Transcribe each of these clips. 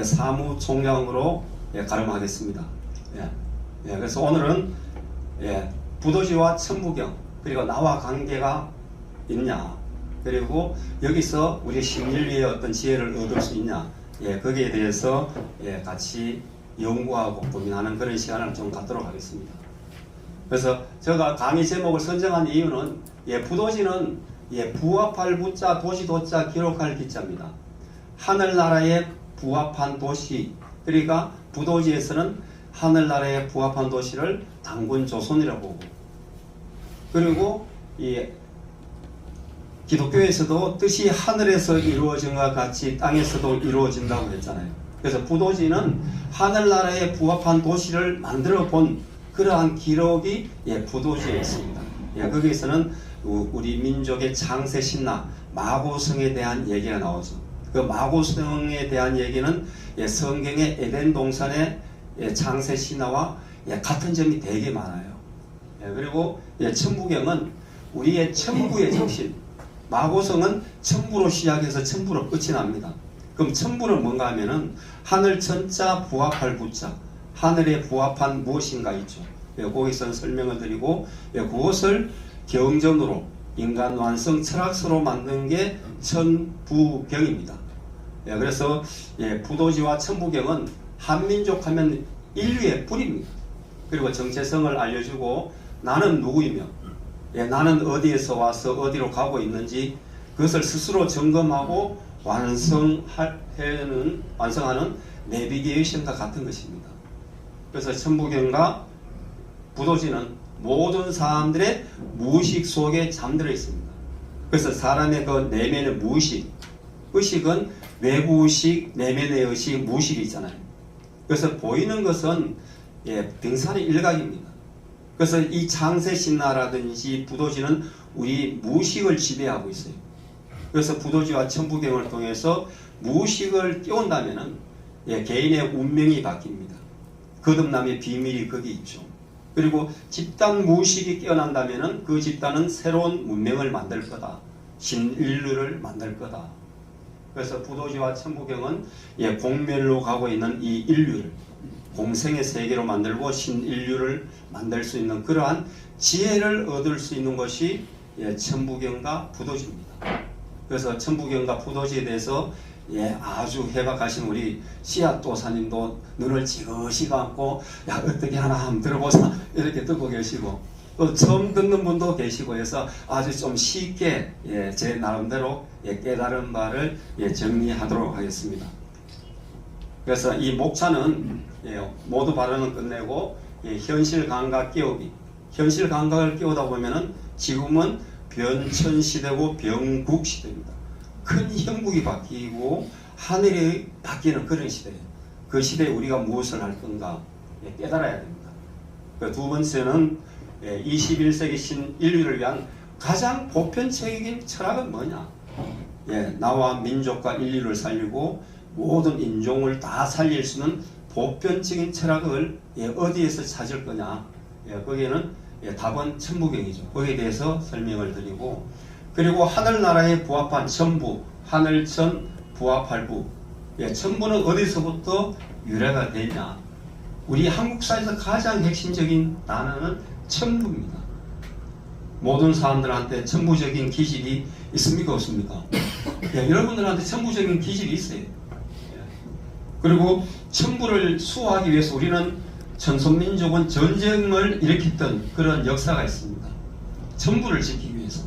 사무총장으로 가름하겠습니다. 그래서 오늘은 부도지와 천부경 그리고 나와 관계가 있냐, 그리고 여기서 우리 심인류의 어떤 지혜를 얻을 수 있냐, 거기에 대해서 같이 연구하고 고민하는 그런 시간을 좀 갖도록 하겠습니다. 그래서 제가 강의 제목을 선정한 이유는 부도지는 부합할 부자, 도시 도자, 기록할 기자입니다. 하늘나라에 부합한 도시, 그러니까 부도지에서는 하늘나라에 부합한 도시를 당군 조선이라고 보고, 그리고 기독교에서도 뜻이 하늘에서 이루어진 것 같이 땅에서도 이루어진다고 했잖아요. 그래서 부도지는 하늘나라에 부합한 도시를 만들어 본 그러한 기록이 부도지에 있습니다. 거기에서는 우리 민족의 창세 신화 마고성에 대한 얘기가 나오죠. 그 마고성에 대한 얘기는 성경의 에덴 동산의 창세 신화와 같은 점이 되게 많아요. 그리고 천부경은 우리의 천부의 정신, 마고성은 천부로 시작해서 천부로 끝이 납니다. 그럼 천부는 뭔가 하면은 하늘 천자 부합할 부자, 하늘에 부합한 무엇인가 있죠. 거기서 설명을 드리고 그것을 경전으로 인간 완성 철학서로 만든 게 천부경입니다. 그래서 부도지와 천부경은 한민족 하면 인류의 뿌리입니다. 그리고 정체성을 알려주고 나는 누구이며 나는 어디에서 와서 어디로 가고 있는지 그것을 스스로 점검하고 완성하는 내비게이션과 같은 것입니다. 그래서 천부경과 부도지는 모든 사람들의 무의식 속에 잠들어 있습니다. 그래서 사람의 그 내면의 무의식, 의식은 외부의식, 내면의 의식, 무의식이 있잖아요. 그래서 보이는 것은 빙산의 일각입니다. 그래서 이 창세신화라든지 부도지는 우리 무의식을 지배하고 있어요. 그래서 부도지와 천부경을 통해서 무의식을 띄운다면 개인의 운명이 바뀝니다. 거듭남의 비밀이 거기 있죠. 그리고 집단 무의식이 깨어난다면 그 집단은 새로운 문명을 만들 거다. 신인류를 만들 거다. 그래서 부도지와 천부경은 공멸로 가고 있는 이 인류를 공생의 세계로 만들고 신인류를 만들 수 있는 그러한 지혜를 얻을 수 있는 것이 천부경과 부도지입니다. 그래서 천부경과 부도지에 대해서 아주 해박하신 우리 씨앗도사님도 눈을 지그시 감고 어떻게 하나 한번 들어보자 이렇게 듣고 계시고, 또 처음 듣는 분도 계시고 해서 아주 좀 쉽게 제 나름대로 깨달은 바를 정리하도록 하겠습니다. 그래서 이 목차는 모두 발언은 끝내고 현실 감각 끼우기, 현실 감각을 끼우다 보면은 지금은 변천 시대고 병국 시대입니다. 큰 형국이 바뀌고 하늘이 바뀌는 그런 시대예요. 그 시대에 우리가 무엇을 할 건가 깨달아야 됩니다. 두 번째는 21세기 신인류를 위한 가장 보편적인 철학은 뭐냐? 나와 민족과 인류를 살리고 모든 인종을 다 살릴 수 있는 보편적인 철학을 어디에서 찾을 거냐? 거기에는 답은 천부경이죠. 거기에 대해서 설명을 드리고, 그리고 하늘나라에 부합한 천부, 하늘천 부합할 부. 천부는 어디서부터 유래가 되냐? 우리 한국사에서 가장 핵심적인 단어는 천부입니다. 모든 사람들한테 천부적인 기질이 있습니까? 없습니까? 여러분들한테 천부적인 기질이 있어요. 그리고 천부를 수호하기 위해서 우리는 천손민족은 전쟁을 일으켰던 그런 역사가 있습니다. 천부를 지키기 위해서.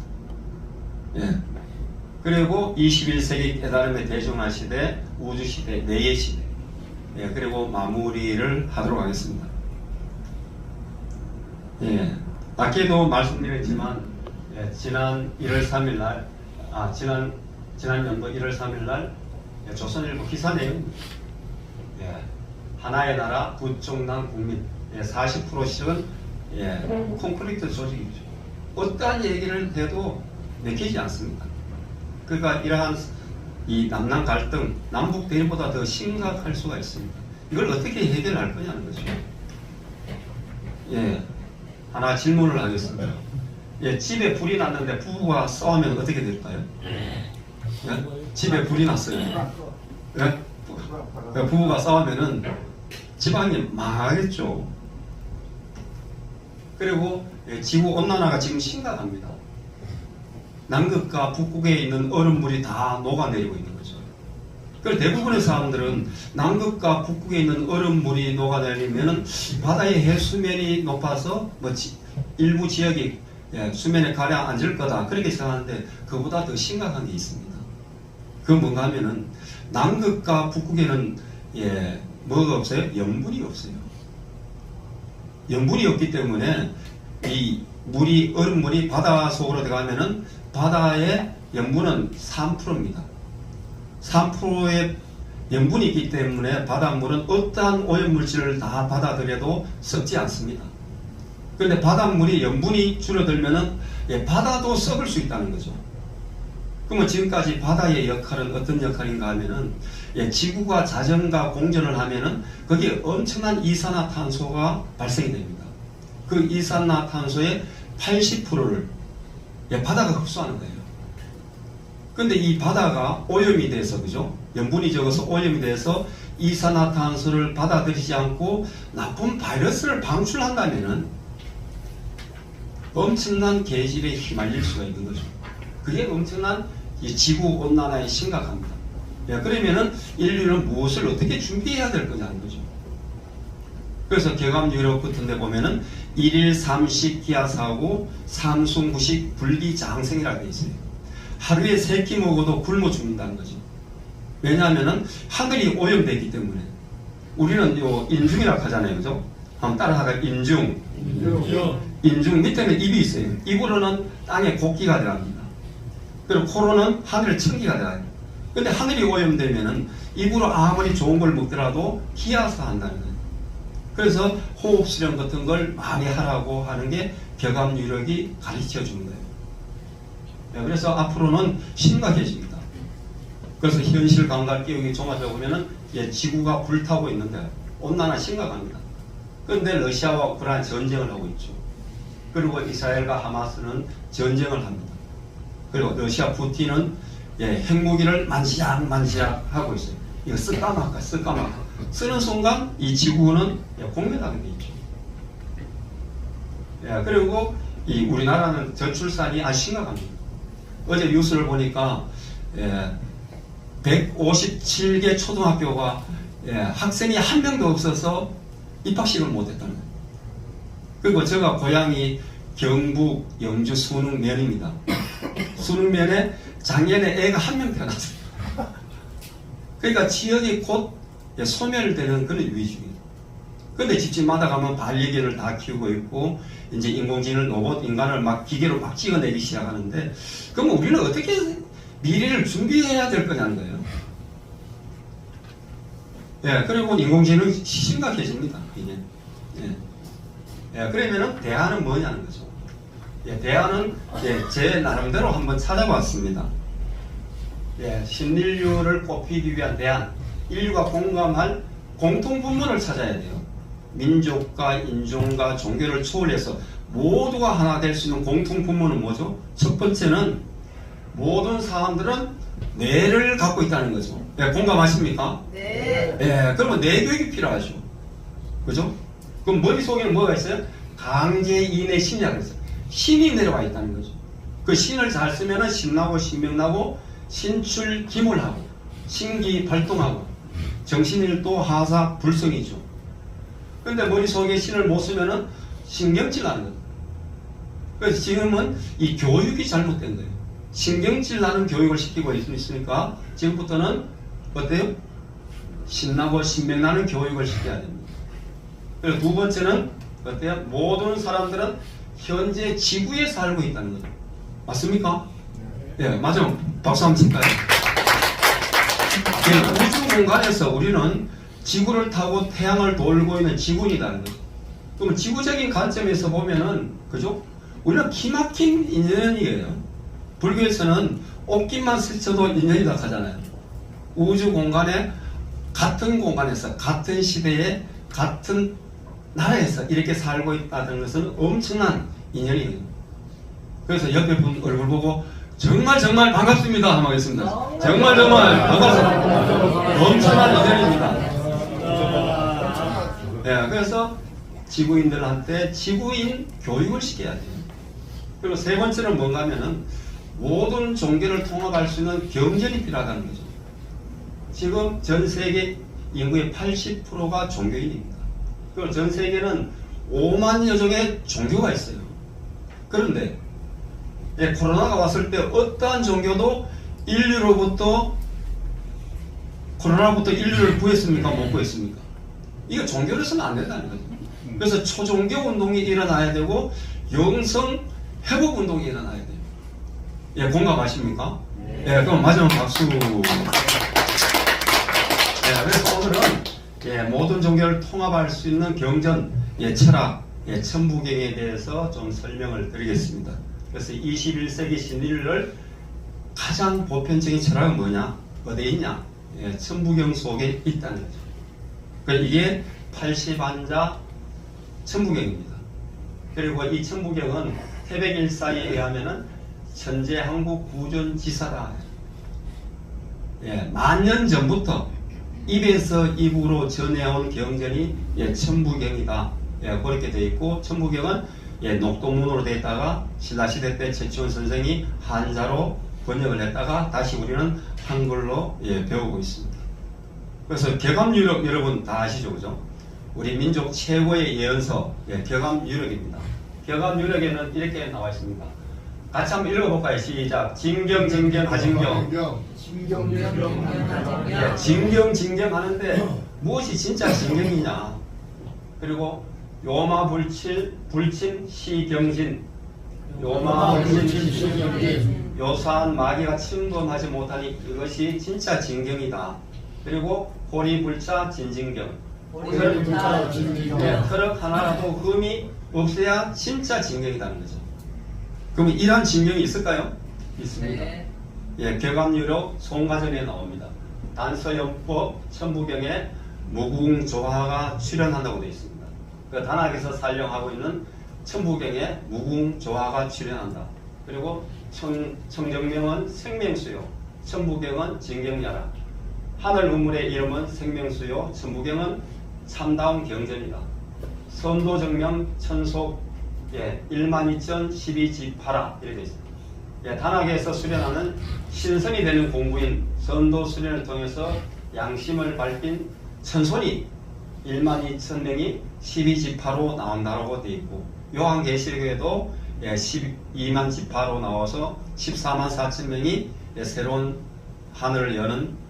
그리고 21세기 깨달음의 대중화 시대, 우주 시대, 내의 시대. 그리고 마무리를 하도록 하겠습니다. 밖에도 말씀드렸지만 지난 1월 3일 날, 지난 연도 1월 3일 날 조선일보 기사 내용입니다. 하나의 나라 부총난 국민 40%씩은 콘플릭트 조직이죠. 어떠한 얘기를 해도 내키지 않습니다. 그러니까 이러한 이 남남 갈등, 남북 대립보다 더 심각할 수가 있습니다. 이걸 어떻게 해결할 거냐는 거죠. 하나 질문을 하겠습니다. 집에 불이 났는데 부부가 싸우면 어떻게 될까요? 집에 불이 났어요. 부부가 싸우면은 집안이 망하겠죠. 그리고 지구 온난화가 지금 심각합니다. 남극과 북극에 있는 얼음물이 다 녹아내리고 있는 거죠. 그래서 대부분의 사람들은 남극과 북극에 있는 얼음물이 녹아내리면 바다의 해수면이 높아서 일부 지역이 수면에 가라앉을 거다 그렇게 생각하는데 그보다 더 심각한 게 있습니다. 그건 뭔가 하면은 남극과 북극에는 뭐가 없어요? 염분이 없어요. 염분이 없기 때문에 이 얼음물이 바다 속으로 들어가면은 바다의 염분은 3%입니다. 3%의 염분이 있기 때문에 바닷물은 어떠한 오염물질을 다 받아들여도 썩지 않습니다. 그런데 바닷물이 염분이 줄어들면은 바다도 썩을 수 있다는 거죠. 그러면 지금까지 바다의 역할은 어떤 역할인가 하면은 지구가 자전과 공전을 하면은 거기에 엄청난 이산화탄소가 발생이 됩니다. 그 이산화탄소의 80%를 바다가 흡수하는 거예요. 근데 이 바다가 오염이 돼서, 그죠? 염분이 적어서 오염이 돼서 이산화탄소를 받아들이지 않고 나쁜 바이러스를 방출한다면은 엄청난 계질에 휘말릴 수가 있는 거죠. 그게 엄청난 이 지구 온난화에 심각합니다. 그러면은 인류는 무엇을 어떻게 준비해야 될 거냐는 거죠. 그래서 경암 유럽 같은 데 보면은 1일 3식 기하사하고 3순9식 불기장생이라고 되어 있어요. 하루에 3끼 먹어도 굶어 죽는다는 거죠. 왜냐하면은 하늘이 오염되기 때문에. 우리는 요 인중이라고 하잖아요. 그죠? 한번 따라하다가 인중. 인중 밑에는 입이 있어요. 입으로는 땅에 곡기가 들어갑니다. 그리고 코로는 하늘에 천기가 들어가요. 근데 하늘이 오염되면은 입으로 아무리 좋은 걸 먹더라도 기하사 한다는 거예요. 그래서 호흡 수련 같은 걸 많이 하라고 하는 게 격암 유력이 가르쳐 주는 거예요. 그래서 앞으로는 심각해집니다. 그래서 현실 감각 기억이 종합해 보면은 지구가 불타고 있는데 온난화 심각합니다. 그런데 러시아와 우크라이나 전쟁을 하고 있죠. 그리고 이스라엘과 하마스는 전쟁을 합니다. 그리고 러시아 푸틴은 핵무기를 만지작 하고 있어요. 이거 쓸까 말까 쓰는 순간 이 지구는 공멸하게 돼 있죠. 그리고 이 우리나라는 저출산이 아주 심각합니다. 어제 뉴스를 보니까 157개 초등학교가 학생이 한 명도 없어서 입학식을 못했다는 거예요. 그리고 제가 고향이 경북 영주 순흥면입니다. 순흥면에 작년에 애가 한 명 태어났어요. 그러니까 지역이 곧 소멸되는 그런 위기입니다. 그런데 집집마다 가면 반려견을 다 키우고 있고 이제 인공지능 로봇 인간을 막 기계로 막 찍어내기 시작하는데 그럼 우리는 어떻게 미래를 준비해야 될 거냐는 거예요. 그리고 인공지능이 심각해집니다. 이게. 그러면은 대안은 뭐냐는 거죠. 대안은 제 나름대로 한번 찾아봤습니다. 신인류를 꼽히기 위한 대안, 인류가 공감할 공통분모를 찾아야 돼요. 민족과 인종과 종교를 초월해서 모두가 하나 될 수 있는 공통분모는 뭐죠? 첫 번째는 모든 사람들은 뇌를 갖고 있다는 거죠. 공감하십니까? 네. 그러면 뇌교육이 필요하죠. 그죠? 그럼 머릿속에는 뭐가 있어요? 강제인의 신이라고 했어요. 신이 내려와 있다는 거죠. 그 신을 잘 쓰면은 신나고 신명나고 신출기물하고 신기 발동하고 정신일도 하사 불성이죠. 근데 머릿속에 신을 못 쓰면은 신경질 나는 거예요. 그래서 지금은 이 교육이 잘못된 거예요. 신경질 나는 교육을 시키고 있으니까 지금부터는 어때요? 신나고 신명나는 교육을 시켜야 됩니다. 그리고 두 번째는 어때요? 모든 사람들은 현재 지구에 살고 있다는 거죠. 맞습니까? 맞아요. 박수 한번 칠까요? 우주 공간에서 우리는 지구를 타고 태양을 돌고 있는 지구인이라는 거죠. 그러면 지구적인 관점에서 보면은, 그죠? 우리는 기막힌 인연이에요. 불교에서는 옷깃만 스쳐도 인연이다 하잖아요. 우주 공간에 같은 공간에서 같은 시대에 같은 나라에서 이렇게 살고 있다는 것은 엄청난 인연이에요. 그래서 옆에 분 얼굴 보고 정말 반갑습니다 한번 하겠습니다. 정말 반갑습니다. 엄청난 인연입니다. 예, 그래서 지구인들한테 지구인 교육을 시켜야 돼요. 그리고 세 번째는 뭔가 하면은 모든 종교를 통합할 수 있는 경전이 필요하다는 거죠. 지금 전 세계 인구의 80%가 종교인입니다. 그리고 전 세계는 5만여 종의 종교가 있어요. 그런데 코로나가 왔을 때 어떠한 종교도 코로나부터 인류를 구했습니까? 못 구했습니까? 이거 종교로서는 안 된다는 거죠. 그래서 초종교 운동이 일어나야 되고 영성 회복 운동이 일어나야 돼요. 예, 공감하십니까? 예, 그럼 마지막 박수. 예, 그래서 오늘은 모든 종교를 통합할 수 있는 경전, 철학, 천부경에 대해서 좀 설명을 드리겠습니다. 그래서 21세기 신인류를 가장 보편적인 철학은 뭐냐? 어디에 있냐? 천부경 속에 있다는 거죠. 그러니까 이게 80안자 천부경입니다. 그리고 이 천부경은 태백일사에 의하면은 천재 한국 구전지사다. 만년 전부터 입에서 입으로 전해온 경전이 천부경이다. 그렇게 되어 있고, 천부경은 녹도문으로 되어 있다가 신라시대 때 최치원 선생이 한자로 번역을 했다가 다시 우리는 한글로 배우고 있습니다. 그래서 격암유력 여러분 다 아시죠, 그죠? 우리 민족 최고의 예언서 격암유력입니다. 격암유력에는 이렇게 나와 있습니다. 같이 한번 읽어볼까요? 시작. 진경, 진경, 하진경. 진경, 진경 하는데 무엇이 진짜 진경이냐? 그리고 요마 불친 시경진. 요마 불친 시경진. 요사한 마귀가 침범하지 못하니 이것이 진짜 진경이다. 그리고 호리불차 진진경. 트럭 하나라도 흠이 없어야 진짜 진경이라는 거죠. 그럼 이러한 진경이 있을까요? 있습니다. 네. 격암유력 송가전에 나옵니다. 단서연법 천부경에 무궁조화가 출연한다고 되어 있습니다. 그 단학에서 살령하고 있는 천부경에 무궁조화가 출연한다. 그리고 청정명은 생명수요, 천부경은 진경야라. 하늘 우물의 이름은 생명수요, 천부경은 참다운 경전이다. 선도정명 천속 1만 2,012지파라 이렇게 되어 있습니다. 단학에서 수련하는 신선이 되는 공부인 선도 수련을 통해서 양심을 밝힌 천손이 1만 2천 명이 12지파로 나온다고 되어 있고, 요한계시록에도 12만 지파로 나와서 14만 4천 명이 새로운 하늘을 여는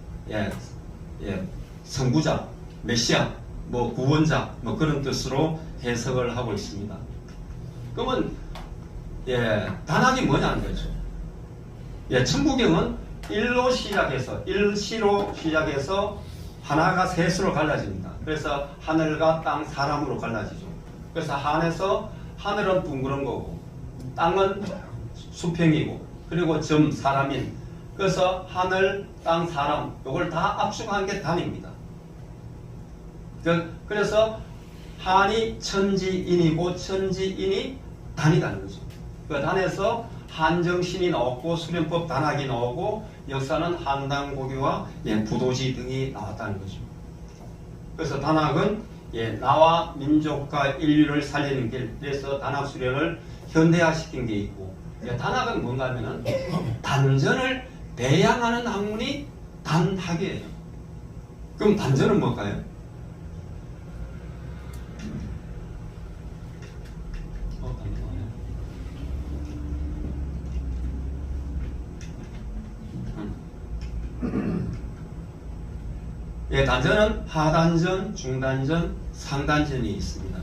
선구자, 메시아, 구원자 그런 뜻으로 해석을 하고 있습니다. 그러면 단학이 뭐냐는 거죠. 천부경은 1로 시작해서 하나가 셋으로 갈라집니다. 그래서 하늘과 땅, 사람으로 갈라지죠. 그래서 하늘은 둥그런 거고, 땅은 수평이고, 그리고 사람인. 그래서 하늘, 땅, 사람 이걸 다 압축한 게 단입니다. 그래서 한이 천지인이고 천지인이 단이라는 거죠. 그 단에서 한정신이 나왔고 수련법 단학이 나오고 역사는 한당고교와 부도지 등이 나왔다는 거죠. 그래서 단학은 나와 민족과 인류를 살리는 길, 그래서 단학 수련을 현대화시킨 게 있고, 단학은 뭔가 하면은 단전을 배양하는 학문이 단학이에요. 그럼 단전은 뭘까요? 단전은 하단전, 중단전, 상단전이 있습니다.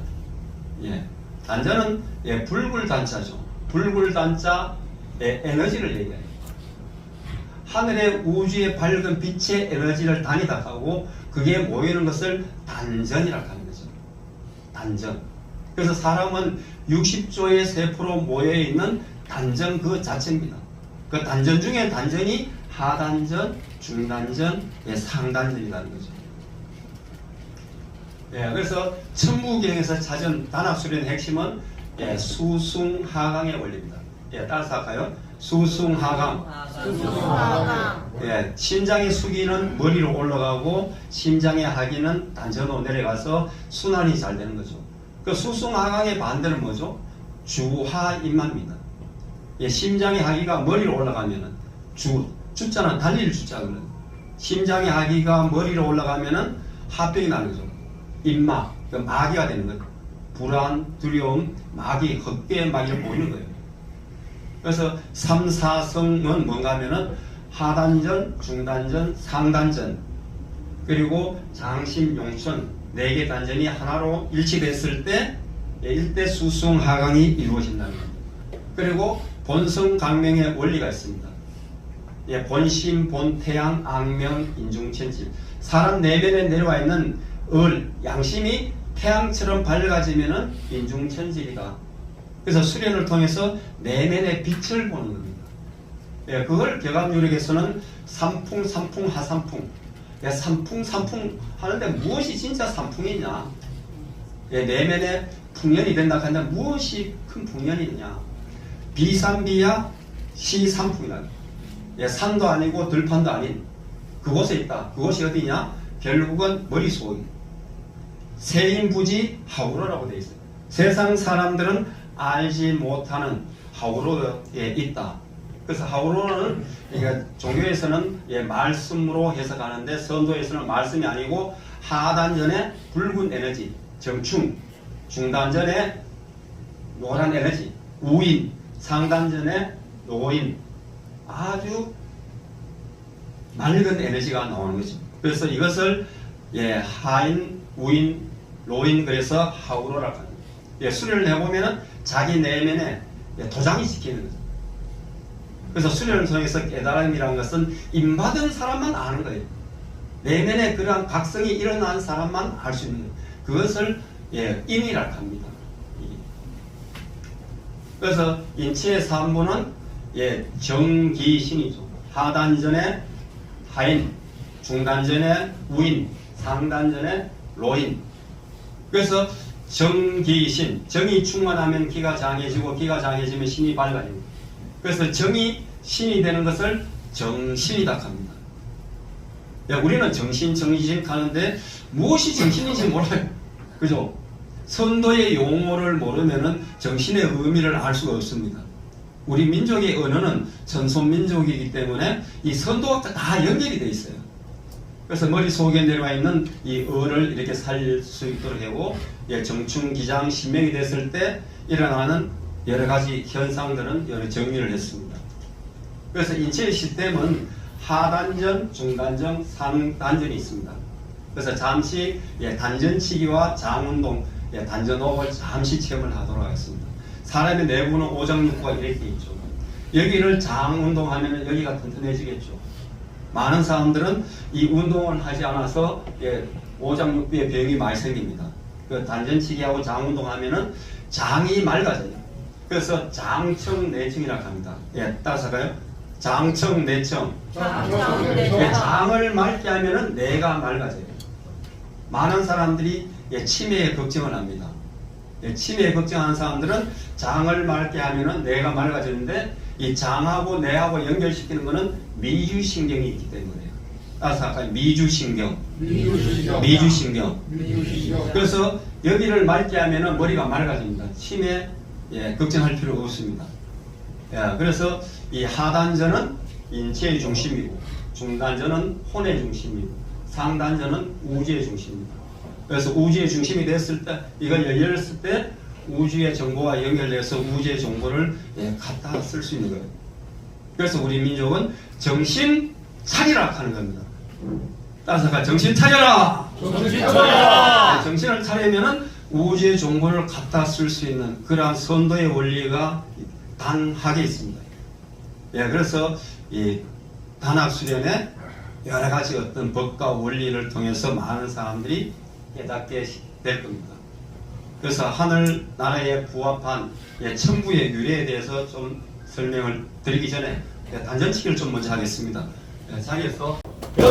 단전은 불굴단자죠. 불굴단자의 에너지를 얘기해요. 하늘의 우주의 밝은 빛의 에너지를 단이다 하고 그게 모이는 것을 단전이라고 하는 거죠. 단전. 그래서 사람은 60조의 세포로 모여있는 단전 그 자체입니다. 그 단전 중에 단전이 하단전, 중단전, 상단전이라는 거죠. 그래서 천부경에서 찾은 단학수련의 핵심은 수승하강의 원리입니다. 따라서 할까요? 수숭하강. 예, 심장의 수기는 머리로 올라가고 심장의 하기는 단전으로 내려가서 순환이 잘 되는 거죠. 그 수숭하강의 반대는 뭐죠? 주하인마입니다. 예, 심장의 하기가 머리로 올라가면은 주자는 달릴 주자거든. 심장의 하기가 머리로 올라가면은 하병이 나는 거죠. 인마, 그 마귀가 되는 거죠. 불안, 두려움, 마귀, 헛되의 마귀를 보이는 거예요. 그래서 3, 4성은 뭔가 하면은 하단전, 중단전, 상단전, 그리고 장심, 용천 4개 단전이 하나로 일치됐을 때 일대 수숭하강이 이루어진다는 겁니다. 그리고 본성 강명의 원리가 있습니다. 예, 본심, 본태양, 악명, 인중천질. 사람 내면에 내려와 있는 양심이 태양처럼 밝아지면은 인중천질이다. 그래서 수련을 통해서 내면의 빛을 보는 겁니다. 예, 그걸 격암유력에서는 삼풍, 하삼풍. 예, 삼풍 하는데 무엇이 진짜 삼풍이냐? 예, 내면에 풍년이 된다 하는데 무엇이 큰 풍년이 있냐? 비산비야 시삼풍이다. 예, 산도 아니고 들판도 아닌 그곳에 있다. 그곳이 어디냐? 결국은 머릿속이 세인부지 하우로라고 되어 있어요. 세상 사람들은 알지 못하는 하우로에 있다. 그래서 하우로는 종교에서는 말씀으로 해석하는데 선도에서는 말씀이 아니고 하단전에 붉은 에너지, 정충, 중단전에 노란 에너지, 우인, 상단전에 노인, 아주 맑은 에너지가 나오는 거죠. 그래서 이것을 하인, 우인, 로인, 그래서 하우로라고 합니다. 수련을 해보면은 자기 내면에 도장이 시키는 거죠. 그래서 수련을 통해서 깨달음이라는 것은 임받은 사람만 아는 거예요. 내면에 그러한 각성이 일어난 사람만 알 수 있는 거예요. 그것을 인이라고 합니다. 그래서 인체의 3부는 정기신이죠. 하단전에 하인, 중단전에 우인, 상단전에 로인. 그래서 정기신, 정이 충만하면 기가 장해지고 기가 장해지면 신이 밝아집니다. 그래서 정이 신이 되는 것을 정신이다 합니다. 우리는 정신, 정신 하는데 무엇이 정신인지 몰라요. 그죠? 선도의 용어를 모르면은 정신의 의미를 알 수가 없습니다. 우리 민족의 언어는 전손민족이기 때문에 이 선도가 다 연결이 되어 있어요. 그래서 머릿속에 내려와 있는 이 어를 이렇게 살릴 수 있도록 하고 정충, 기장, 신명이 됐을 때 일어나는 여러 가지 현상들은 여러 정리를 했습니다. 그래서 인체의 시스템은 하단전, 중단전, 상단전이 있습니다. 그래서 잠시 단전치기와 장운동, 단전호흡을 잠시 체험을 하도록 하겠습니다. 사람의 내부는 오장육부가 이렇게 있죠. 여기를 장운동하면 여기가 튼튼해지겠죠. 많은 사람들은 이 운동을 하지 않아서 오장육부에 병이 많이 생깁니다. 그 단전치기하고 장운동하면은 장이 맑아져요. 그래서 장청, 내청이라고 합니다. 따라서 할까요? 장청, 내청. 장을 맑게 하면은 뇌가 맑아져요. 많은 사람들이 치매에 걱정을 합니다. 치매에 걱정하는 사람들은 장을 맑게 하면은 뇌가 맑아지는데 이 장하고 뇌하고 연결시키는 것은 미주신경이 있기 때문에요. 따라서 아까 미주신경. 그래서 여기를 맑게 하면은 머리가 맑아집니다. 치매 걱정할 필요가 없습니다. 그래서 이 하단전은 인체의 중심이고 중단전은 혼의 중심이고 상단전은 우주의 중심입니다. 그래서 우주의 중심이 됐을 때 이걸 열렸을 때 우주의 정보와 연결돼서 우주의 정보를 갖다 쓸 수 있는 거예요. 그래서 우리 민족은 정신 차리라 하는 겁니다. 따라서 정신 차려라! 정신 차려라! 정신을 차리면은 우주의 정보를 갖다 쓸 수 있는 그러한 선도의 원리가 단하게 있습니다. 그래서 이 단학 수련에 여러 가지 어떤 법과 원리를 통해서 많은 사람들이 깨닫게 될 겁니다. 그래서 하늘 나라에 부합한 천부의 유래에 대해서 좀 설명을 드리기 전에 단전치기를 좀 먼저 하겠습니다. 자리에서 6,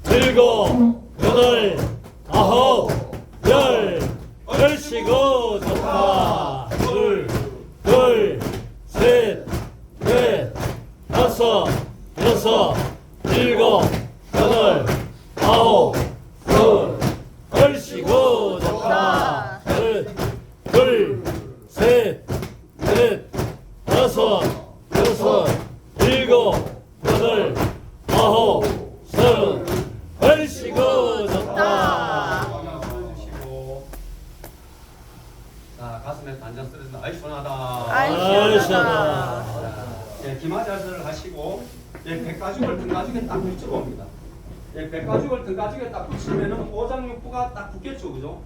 7, 8, 9, 10 열시고 좋다. 둘, 셋, 넷, 다섯, 여섯, 일곱, 여덟, 아홉, 둘, 열시고 좋다. 둘, 셋, 넷, 다섯, 여섯, 일곱, 여덟, 아홉, 서른, 열시고 좋다. 주시고. 자, 가슴에 단장 쓰러진다. 아이 시원하다. 아이 시원하다. 예, 기마자세를 하시고, 예, 백가죽을 등가죽에 딱 붙여봅니다. 예, 백가죽을 등가죽에 딱 붙이면은 오장육부가 딱 붙겠죠, 그죠?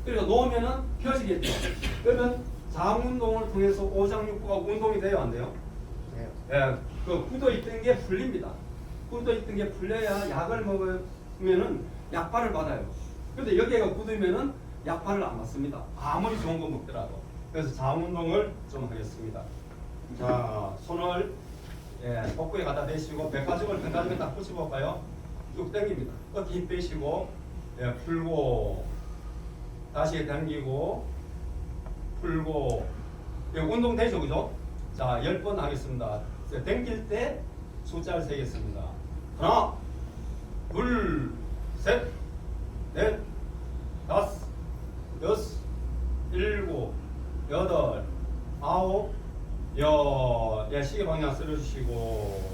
그리고 놓으면은 펴지겠죠. 그러면 장운동을 통해서 오장육부가 운동이 돼요, 안 돼요? 예, 그 굳어있던 게 풀립니다. 굳어있던 게 풀려야 약을 먹으면은 약발을 받아요. 근데 여기가 굳으면은 약발을 안 받습니다. 아무리 좋은 거 먹더라도. 그래서 장운동을 좀 하겠습니다. 자, 손을 복부에 갖다 대시고 백가죽을 등가죽에 딱 붙여볼까요? 쭉 당깁니다. 어깨 힘 빼시고 풀고 다시 당기고 풀고 운동 되죠, 그죠? 자, 10번 하겠습니다. 당길 때 숫자를 세겠습니다. 하나, 둘, 셋, 넷, 다섯, 여섯, 일곱, 여덟, 아홉, 시계 방향 쓸어주시고.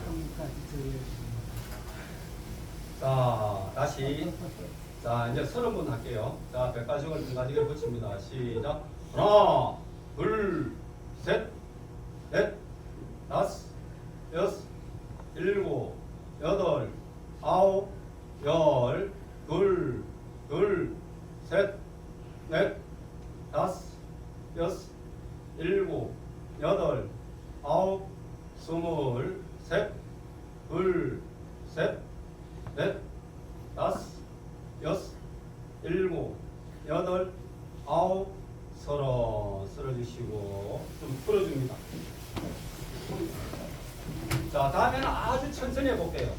자, 다시. 자, 이제 30번 할게요. 자, 백가죽을 등가죽에 붙입니다. 시작. 하나, 둘, 셋, 넷, 다섯, 여섯, 일곱, 여덟, 아홉, 열, 둘, 셋, 넷, 다섯, 여섯, 일곱, 여덟, 아홉, 스물, 셋, 둘, 셋, 넷, 다섯, 여섯, 일곱, 여덟, 아홉, 서른. 쓸어주시고 좀 풀어줍니다. 자, 다음에는 아주 천천히 해볼게요.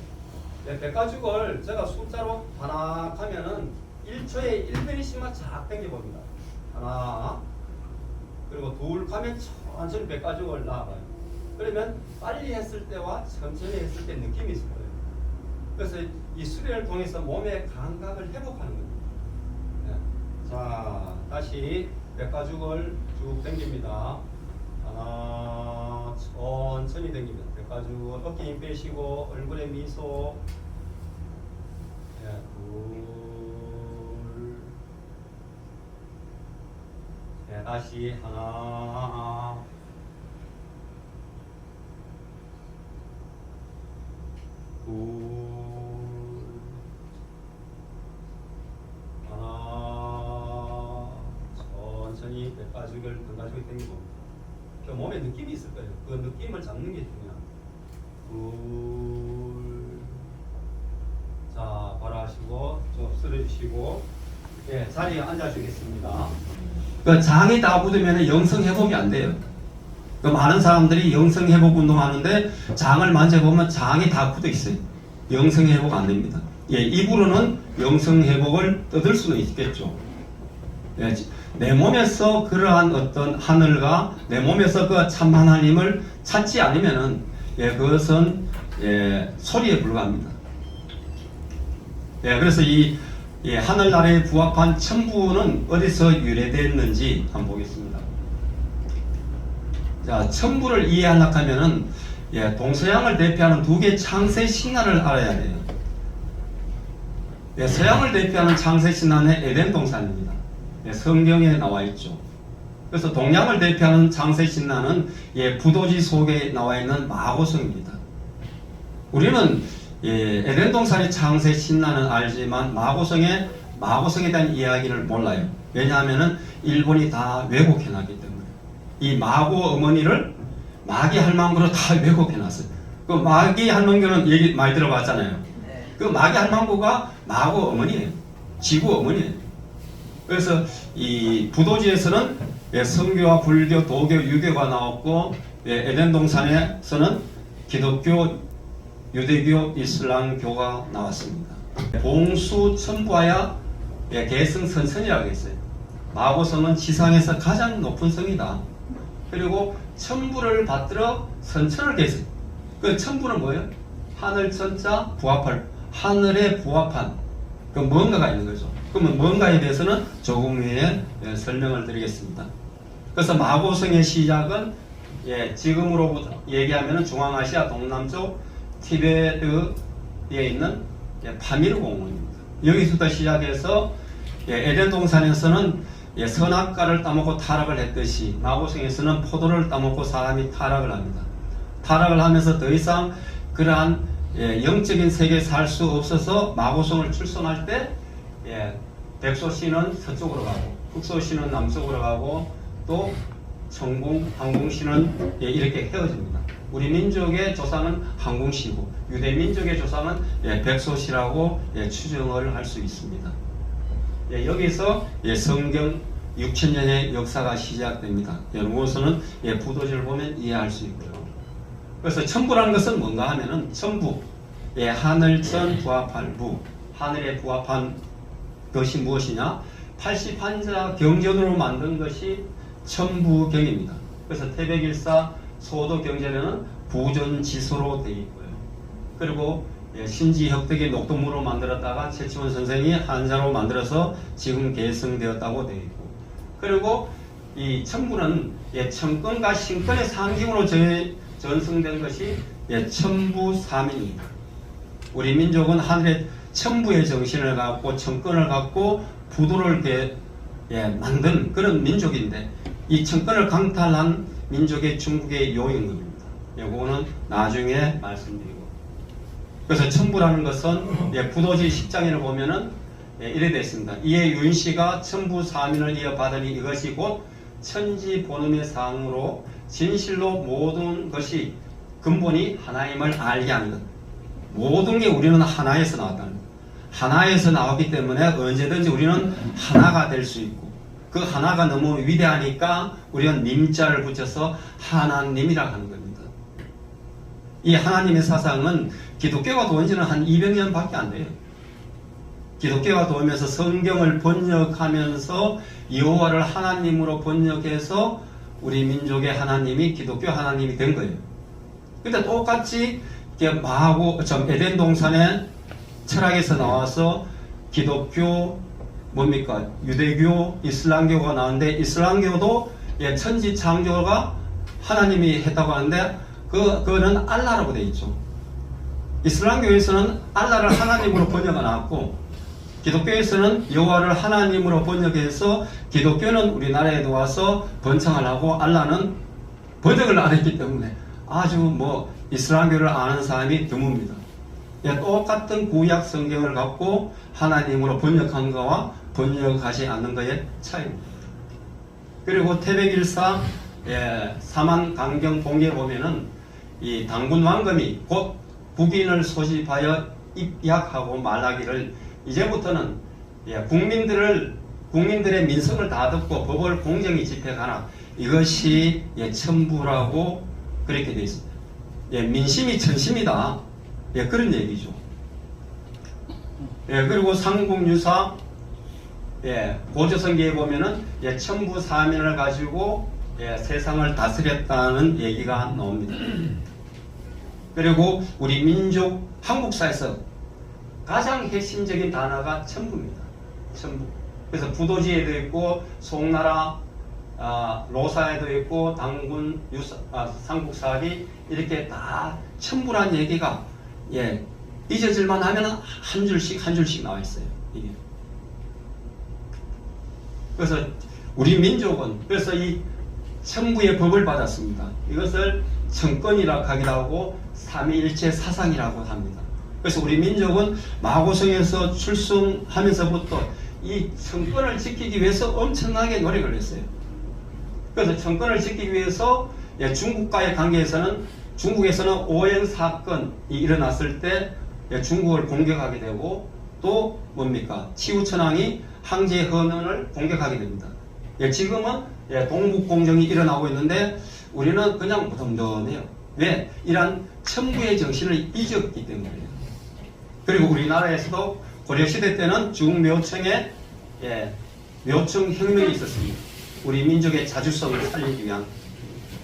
백가죽을 제가 숫자로 하나 하면은 1초에 1분씩만 쫙 당겨봅니다. 하나, 그리고 둘 하면 천천히 백가죽을 나와봐요. 그러면 빨리 했을 때와 천천히 했을 때 느낌이 있을 거예요. 그래서 이 수련을 통해서 몸의 감각을 회복하는 겁니다. 자, 다시 백가죽을 쭉 당깁니다. 하나, 천천히 당깁니다. 백가죽을 어깨 힘 빼시고 얼굴에 미소. 둘. 다시 하나. 둘. 하나. 천천히 백가죽을 등가죽에 당기고 그 몸에 느낌이 있을 거예요. 그 느낌을 잡는 게 중요합니다. 둘. 자, 바로 하시고 좀 쓸어주시고 자리에 앉아주겠습니다. 그 장이 다 굳으면 영성 회복이 안 돼요. 그 많은 사람들이 영성 회복 운동하는데 장을 만져보면 장이 다 굳어 있어요. 영성 회복 안 됩니다. 입으로는 영성 회복을 뜯을 수는 있겠죠. 내 몸에서 그러한 어떤 하늘과 내 몸에서 그 참 하나님을 찾지 않으면은 그것은 소리에 불과합니다. 그래서 이 하늘나라에 부합한 천부는 어디서 유래됐는지 한번 보겠습니다. 자, 천부를 이해하려고 하면은 동서양을 대표하는 두 개의 창세 신화를 알아야 돼요. 서양을 대표하는 창세 신화는 에덴 동산입니다. 성경에 나와 있죠. 그래서 동양을 대표하는 창세 신화는 부도지 속에 나와 있는 마고성입니다. 우리는 에덴 동산의 창세 신화는 알지만 마고성에 대한 이야기를 몰라요. 왜냐하면 일본이 다 왜곡해놨기 때문에. 이 마고 어머니를 마귀 할망구로 다 왜곡해놨어요. 그 마귀 할망구는 얘기 많이 들어봤잖아요. 그 마귀 할망구가 마고 어머니예요. 지구 어머니예요. 그래서 이 부도지에서는 성교와 불교, 도교, 유교가 나왔고 에덴 동산에서는 기독교, 유대교, 이슬람교가 나왔습니다. 봉수 천부하야 계승 선천이라고 했어요. 마고성은 지상에서 가장 높은 성이다. 그리고 천부를 받들어 선천을 계승. 그 천부는 뭐예요? 하늘 천자 부합할, 하늘에 부합한 그 뭔가가 있는 거죠. 그러면 뭔가에 대해서는 조금 후에 설명을 드리겠습니다. 그래서 마고성의 시작은 지금으로부터 얘기하면 중앙아시아 동남쪽 티베트에 있는 파미르 공원입니다. 여기서부터 시작해서 에덴 동산에서는 선악과를 따먹고 타락을 했듯이 마고성에서는 포도를 따먹고 사람이 타락을 합니다. 타락을 하면서 더 이상 그러한 영적인 세계에 살 수 없어서 마고성을 출성할 때 백소씨는 서쪽으로 가고 흑소씨는 남쪽으로 가고 또 청궁, 항공씨는 이렇게 헤어집니다. 우리 민족의 조상은 항공씨고 유대 민족의 조상은 백소씨라고 추정을 할 수 있습니다. 여기서 성경 6,000년의 역사가 시작됩니다. 연구소는 부도지를 보면 이해할 수 있고요. 그래서 천부라는 것은 뭔가 하면은 천부, 하늘천 부합할 부, 하늘에 부합한 것이 무엇이냐? 81자 경전으로 만든 것이 천부경입니다. 그래서 태백일사 소도경전에는 부전지소로 되어 있고요. 그리고 신지혁덕이 녹두무로 만들었다가 최치원 선생이 한자로 만들어서 지금 계승되었다고 되어 있고, 그리고 이 천부는 천권과 신권의 상징으로 전승된 것이 천부사민입니다. 우리 민족은 하늘의 천부의 정신을 갖고 천권을 갖고 부도를 만든 그런 민족인데, 이 천권을 강탈한 민족의 중국의 요임금입니다. 이거는 나중에 말씀드리고, 그래서 천부라는 것은 부도지 10장에를 보면은 이래 되어 있습니다. 이에 윤씨가 천부사민을 이어받으니 이것이 곧 천지본음의 상으로 진실로 모든 것이 근본이 하나임을 알게 하는 것. 모든 게 우리는 하나에서 나왔다는 것. 하나에서 나왔기 때문에 언제든지 우리는 하나가 될 수 있고, 그 하나가 너무 위대하니까 우리는 님자를 붙여서 하나님이라고 하는 겁니다. 이 하나님의 사상은 기독교가 도온 지는 한 200년 밖에 안 돼요. 기독교가 도우면서 성경을 번역하면서 여호와를 하나님으로 번역해서 우리 민족의 하나님이 기독교 하나님이 된 거예요. 근데 똑같이 에덴 동산의 철학에서 나와서 기독교, 뭡니까? 유대교, 이슬람교가 나오는데, 이슬람교도 천지 창조가 하나님이 했다고 하는데, 그거는 알라라고 되어 있죠. 이슬람교에서는 알라를 하나님으로 번역해 놨고, 기독교에서는 여호와를 하나님으로 번역해서 기독교는 우리나라에 와서 번창을 하고, 알라는 번역을 안 했기 때문에 아주 이슬람교를 아는 사람이 드뭅니다. 똑같은 구약 성경을 갖고 하나님으로 번역한 거와 번역하지 않는 거의 차이입니다. 그리고 태백일사 사만강경 봉기에 보면은 이 당군 왕금이 곧 국인을 소집하여 입약하고 말하기를 이제부터는 국민들의 민성을 다 듣고 법을 공정히 집행하라. 이것이 천부라고 그렇게 되어 있습니다. 민심이 천심이다. 그런 얘기죠. 그리고 상국유사 고조성기에 보면은 천부사민을 가지고 세상을 다스렸다는 얘기가 나옵니다. 그리고 우리 민족 한국사에서 가장 핵심적인 단어가 천부입니다. 천부. 그래서 부도지에도 있고 송나라 로사에도 있고 당군 삼국사기 이렇게 다 천부란 얘기가 잊어질만 하면 한 줄씩 나와 있어요. 이게. 그래서 우리 민족은 그래서 이 천부의 법을 받았습니다. 이것을 천권이라고 하기도 하고 삼위일체 사상이라고 합니다. 그래서 우리 민족은 마고성에서 출생하면서부터 이 천권을 지키기 위해서 엄청나게 노력을 했어요. 그래서 천권을 지키기 위해서 중국과의 관계에서는 중국에서는 오행 사건이 일어났을 때 중국을 공격하게 되고 또 뭡니까? 치우천왕이 황제 헌원을 공격하게 됩니다. 지금은 동북공정이 일어나고 있는데 우리는 그냥 무덤덤해요. 왜? 이러한 천부의 정신을 잊었기 때문이에요. 그리고 우리나라에서도 고려시대 때는 중묘청에 묘청 혁명이 있었습니다. 우리 민족의 자주성을 살리기 위한.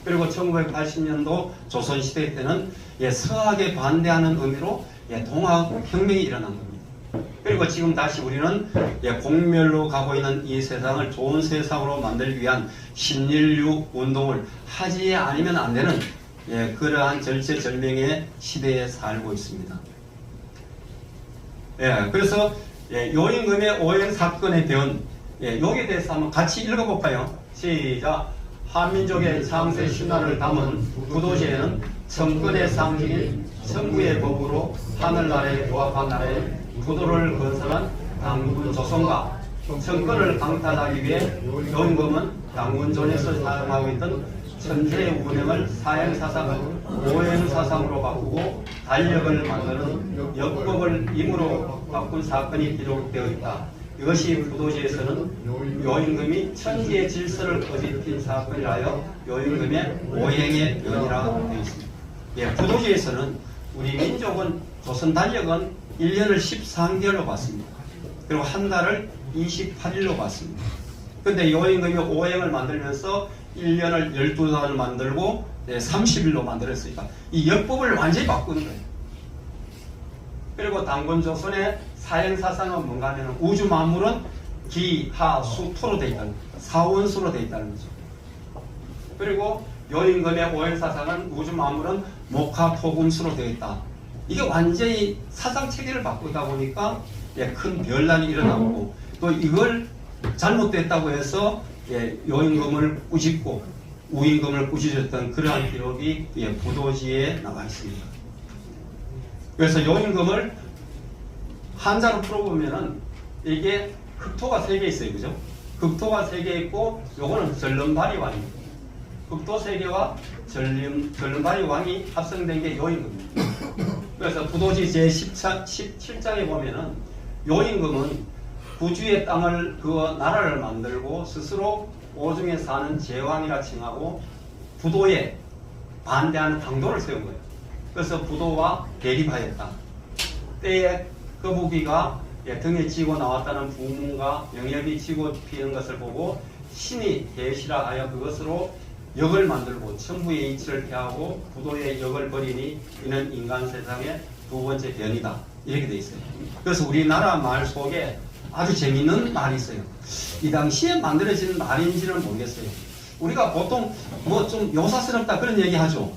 그리고 1980년도 조선시대 때는 서학에 반대하는 의미로 동학혁명이 일어난 겁니다. 그리고 지금 다시 우리는 공멸로 가고 있는 이 세상을 좋은 세상으로 만들기 위한 신인류 운동을 하지 않으면 안 되는 그러한 절체절명의 시대에 살고 있습니다. 그래서 요임금의 오행 사건의 변, 여기에 대해서 한번 같이 읽어볼까요? 시작. 한민족의 창세 신화를 담은 부도지에는 천권의 상징인 천부의 법으로 하늘나라에 부합한 나라에 부도를 건설한 당군 조선과 천권을 강탈하기 위해 요임금은 당군존에서 사용하고 있던 천재의 운행을 사행사상을 오행사상으로 바꾸고 달력을 만드는 역법을 임으로 바꾼 사건이 기록되어 있다. 이것이 부도지에서는 요임금이 천지의 질서를 거짓힌 사건이라여 요임금의 오행의 변이라고 되어 있습니다. 부도지에서는 우리 민족은 조선 달력은 1년을 13개월로 봤습니다. 그리고 한 달을 28일로 봤습니다. 근데 요임금이 오행을 만들면서 1년을 12달을 만들고 30일로 만들었으니까 이 역법을 완전히 바꾼 거예요. 그리고 당군조선의 사행사상은 뭔가 하면 우주 만물은 기, 하, 수, 토로 되어 있다는 거죠. 사원수로 되어 있다는 거죠. 그리고 요임금의 오행사상은 우주 만물은 목화, 토, 금수로 되어 있다. 이게 완전히 사상체계를 바꾸다 보니까 큰 변란이 일어나고 또 이걸 잘못됐다고 해서 요임금을 꾸짖고 우임금을 꾸짖었던 그러한 기록이 부도지에 나와 있습니다. 그래서 요임금을 한자로 풀어보면은 이게 흑토가 3개 있어요. 그죠? 흑토가 3개 있고 요거는 전름발이 왕입니다. 흑토 3개와 전름발이 왕이 합성된 게 요임금입니다. 그래서 부도지 제17장에 보면은 요임금은 부주의 땅을 나라를 만들고 스스로 오중에 사는 제왕이라 칭하고 부도에 반대하는 당도를 세운 거예요. 그래서 부도와 대립하였다. 때에 거북이가 등에 지고 나왔다는 부문과 영엽이 지고 피는 것을 보고 신이 계시라 하여 그것으로 역을 만들고 천부의 이치를 피하고 부도의 역을 버리니 이는 인간 세상의 두 번째 변이다. 이렇게 돼 있어요. 그래서 우리나라 말 속에 아주 재미있는 말이 있어요. 이 당시에 만들어진 말인지는 모르겠어요. 우리가 보통 뭐 좀 요사스럽다 그런 얘기 하죠.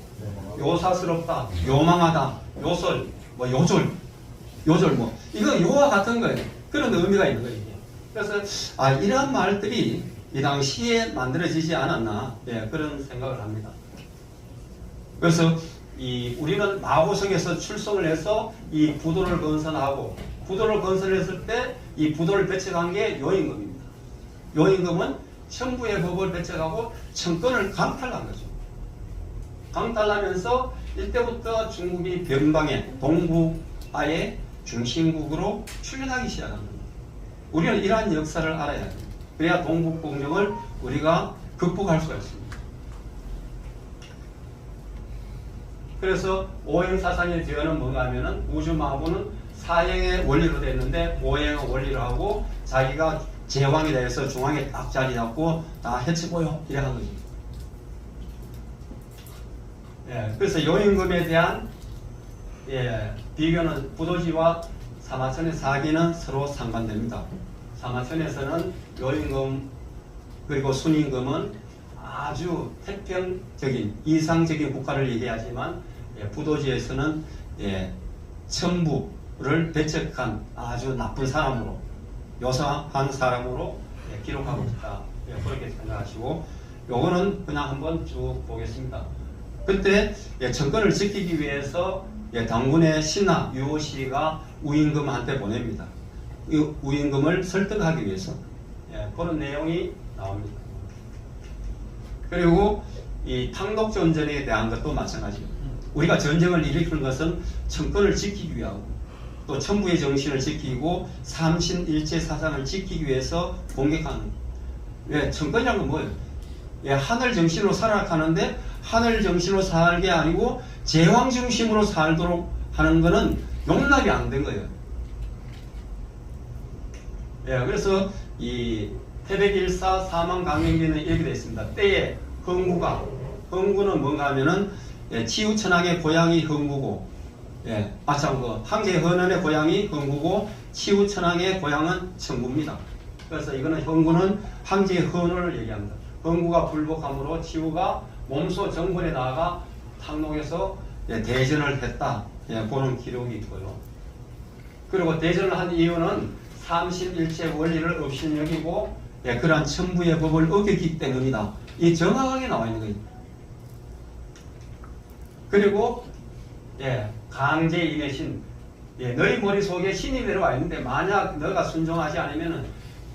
요사스럽다, 요망하다, 요설, 뭐 요절 뭐 이거 요와 같은 거예요. 그런 의미가 있는 거예요. 그래서 이러한 말들이 이 당시에 만들어지지 않았나 그런 생각을 합니다. 그래서 우리는 마호성에서 출성을 해서 이 부도를 건설하고 부도를 건설했을 때 이 부도를 배척한 게 요임금입니다. 요임금은 천부의 법을 배척하고 천권을 강탈한 거죠. 강탈하면서 이때부터 중국이 변방에 동북아의 중심국으로 출현하기 시작한 겁니다. 우리는 이러한 역사를 알아야 합니다. 그래야 동북공정을 우리가 극복할 수가 있습니다. 그래서 오행사상의 뒤에는 뭔가 하면은 우주마부는 사행의 원리로 됐는데 오행의 원리로 하고 자기가 제왕이 돼서 중앙에 딱 자리 잡고 다 해치고요 이래 한 거죠. 그래서 요임금에 대한 비교는 부도지와 사마천의 사기는 서로 상반됩니다. 사마천에서는 요임금 그리고 순임금은 아주 태평적인 이상적인 국가를 얘기하지만 부도지에서는 천부를 배척한 아주 나쁜 사람으로 요사한 사람으로 기록하고 있다. 그렇게 생각하시고 요거는 그냥 한번 쭉 보겠습니다. 그때 정권을 지키기 위해서 당군의 신하 유호씨가 우임금한테 보냅니다. 이 우임금을 설득하기 위해서 그런 내용이 나옵니다. 그리고 이 탕독전쟁에 대한 것도 마찬가지입니다. 우리가 전쟁을 일으키는 것은 정권을 지키기 위하고 또 천부의 정신을 지키고 삼신일체 사상을 지키기 위해서 공격하는 정권이라는 건 뭐예요? 하늘 정신으로 살아가는데 하늘 정신으로 살게 아니고 제왕 중심으로 살도록 하는 것은 용납이 안 된 거예요. 그래서 이 태백일사 사망강행기는 이렇게 되어 있습니다. 때에 흥구가 흥구는 뭔가 하면은 치우천왕의 고향이 흥구고, 항제 헌원의 고향이 흥구고 치우천왕의 고향은 청구입니다. 그래서 이거는 흥구는 항제 헌원을 얘기합니다. 흥구가 불복함으로 치우가 몸소 정벌에 나아가 탕록에서 대전을 했다. 그런 기록이 있고요. 그리고 대전을 한 이유는 삼실일체 원리를 업신여기고 그러한 천부의 법을 어겼기 때문이다. 이 정확하게 나와 있는 거예요. 그리고 강제인의 신, 너희 머릿속에 신이 내려와 있는데 만약 너가 순종하지 않으면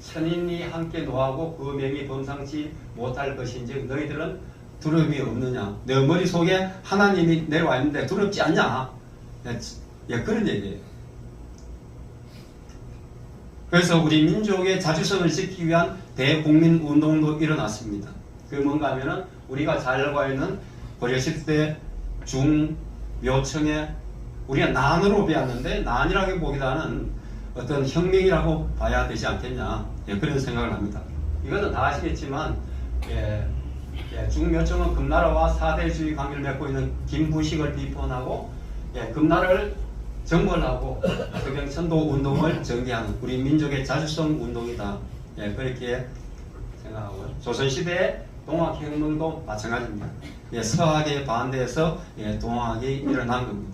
천인이 함께 노하고 그 명이 범상치 못할 것인지 너희들은 두려움이 없느냐. 너 머릿속에 하나님이 내려와 있는데 두렵지 않냐. 그런 얘기예요. 그래서 우리 민족의 자주성을 지키기 위한 대국민운동도 일어났습니다. 그 뭔가 하면은 우리가 잘 알고 있는 고려시대 중묘청에 우리가 난으로 배웠는데 난이라고 보기보다는 어떤 혁명이라고 봐야 되지 않겠냐. 그런 생각을 합니다. 이것은 다 아시겠지만 중묘청은 금나라와 사대주의 관계를 맺고 있는 김부식을 비판하고 금나라를 정벌하고 서경천도 운동을 전개하는 우리 민족의 자주성 운동이다. 그렇게 생각하고요. 조선시대의 동학혁명도 마찬가지입니다. 서학에 반대해서 동학이 일어난 겁니다.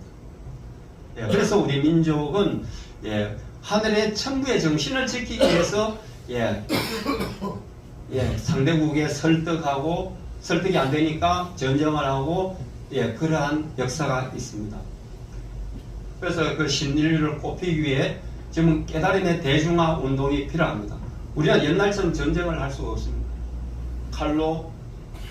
그래서 우리 민족은 하늘의 천부의 정신을 지키기 위해서 상대국에 설득이 안 되니까 전쟁을 하고 그러한 역사가 있습니다. 그래서 그 신인류를 꼽히기 위해 지금 깨달음의 대중화 운동이 필요합니다. 우리가 옛날처럼 전쟁을 할 수가 없습니다. 칼로,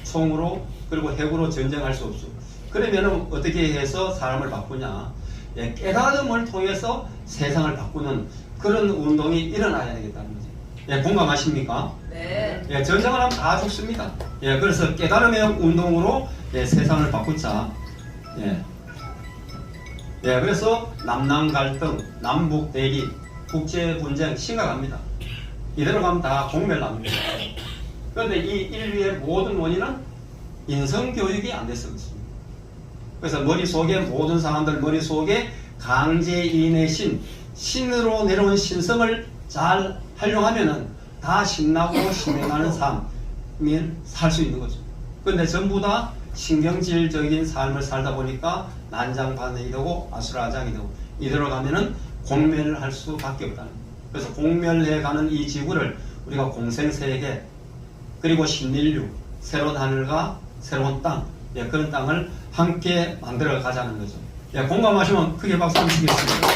총으로, 그리고 핵으로 전쟁할 수 없죠. 그러면 어떻게 해서 사람을 바꾸냐. 깨달음을 통해서 세상을 바꾸는 그런 운동이 일어나야 되겠다는 거죠. 공감하십니까? 네. 전쟁을 하면 다 죽습니다. 그래서 깨달음의 운동으로 세상을 바꾸자. 그래서 남남 갈등, 남북 대립, 국제 분쟁 심각합니다. 이대로 가면 다 공멸납니다. 그런데 이 인류의 모든 원인은 인성교육이 안 돼서 그렇습니다. 그래서 머릿속에 모든 사람들 머릿속에 강제인의 신으로 내려온 신성을 잘 활용하면은 다 신나고 신명나는 삶을 살 수 있는 거죠. 그런데 전부 다 신경질적인 삶을 살다 보니까 난장판이 되고 아수라장이 되고 이대로 가면은 공멸을 할 수밖에 없다는 거예요. 그래서 공멸해가는 이 지구를 우리가 공생세계 그리고 신인류 새로운 하늘과 새로운 땅 그런 땅을 함께 만들어 가자는 거죠. 공감하시면 크게 박수 한번 치겠습니다.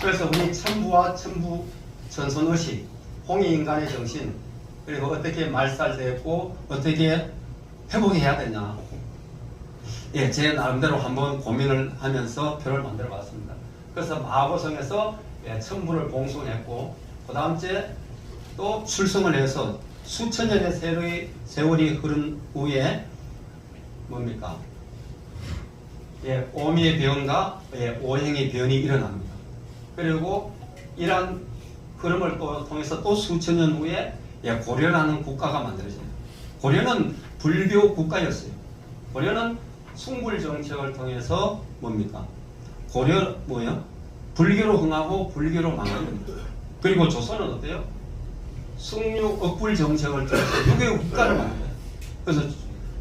그래서 우리 천부와 천부 천선의식 홍익인간의 정신 그리고 어떻게 말살되었고 어떻게 회복해야 되냐. 제 나름대로 한번 고민을 하면서 표를 만들어 봤습니다. 그래서 마고성에서 천부를 봉숭했고 그 다음 주에 또 출성을 해서 수천 년의 세월이 흐른 후에 뭡니까? 오미의 변과 오행의 변이 일어납니다. 그리고 이러한 흐름을 또 통해서 또 수천 년 후에 고려라는 국가가 만들어져요. 고려는 불교 국가였어요. 고려는 숭불 정책을 통해서 뭡니까? 고려 뭐요? 불교로 흥하고 불교로 망한 겁니다. 그리고 조선은 어때요? 숭유 억불 정책을 통해서 유교 국가를 만들어요. 그래서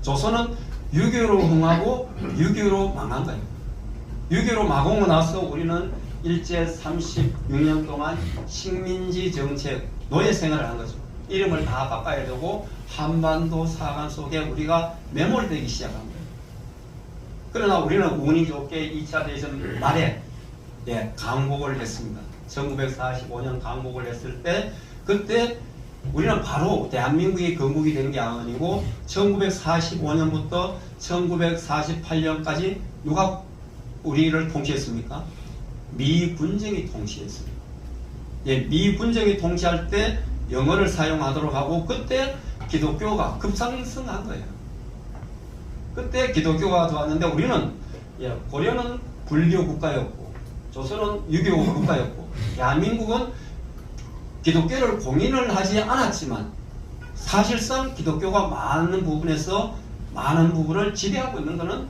조선은 유교로 흥하고 유교로 망한 거예요. 유교로 망하고 나서 우리는 일제 36년 동안 식민지 정책 노예 생활을 한 거죠. 이름을 다 바꿔야 되고 한반도 사관 속에 우리가 매몰되기 시작한 거예요. 그러나 우리는 운이 좋게 2차 대전 말에 강복을 했습니다. 1945년 강복을 했을 때 그때 우리는 바로 대한민국이 건국이 된 게 아니고 1945년부터 1948년까지 누가 우리를 통치했습니까? 미군정이 통치했습니다. 미군정이 통치할 때 영어를 사용하도록 하고 그때 기독교가 급상승한 거예요. 그때 기독교가 들어왔는데 우리는 고려는 불교 국가였고 조선은 유교 국가였고 대한민국은 기독교를 공인을 하지 않았지만 사실상 기독교가 많은 부분을 지배하고 있는 것은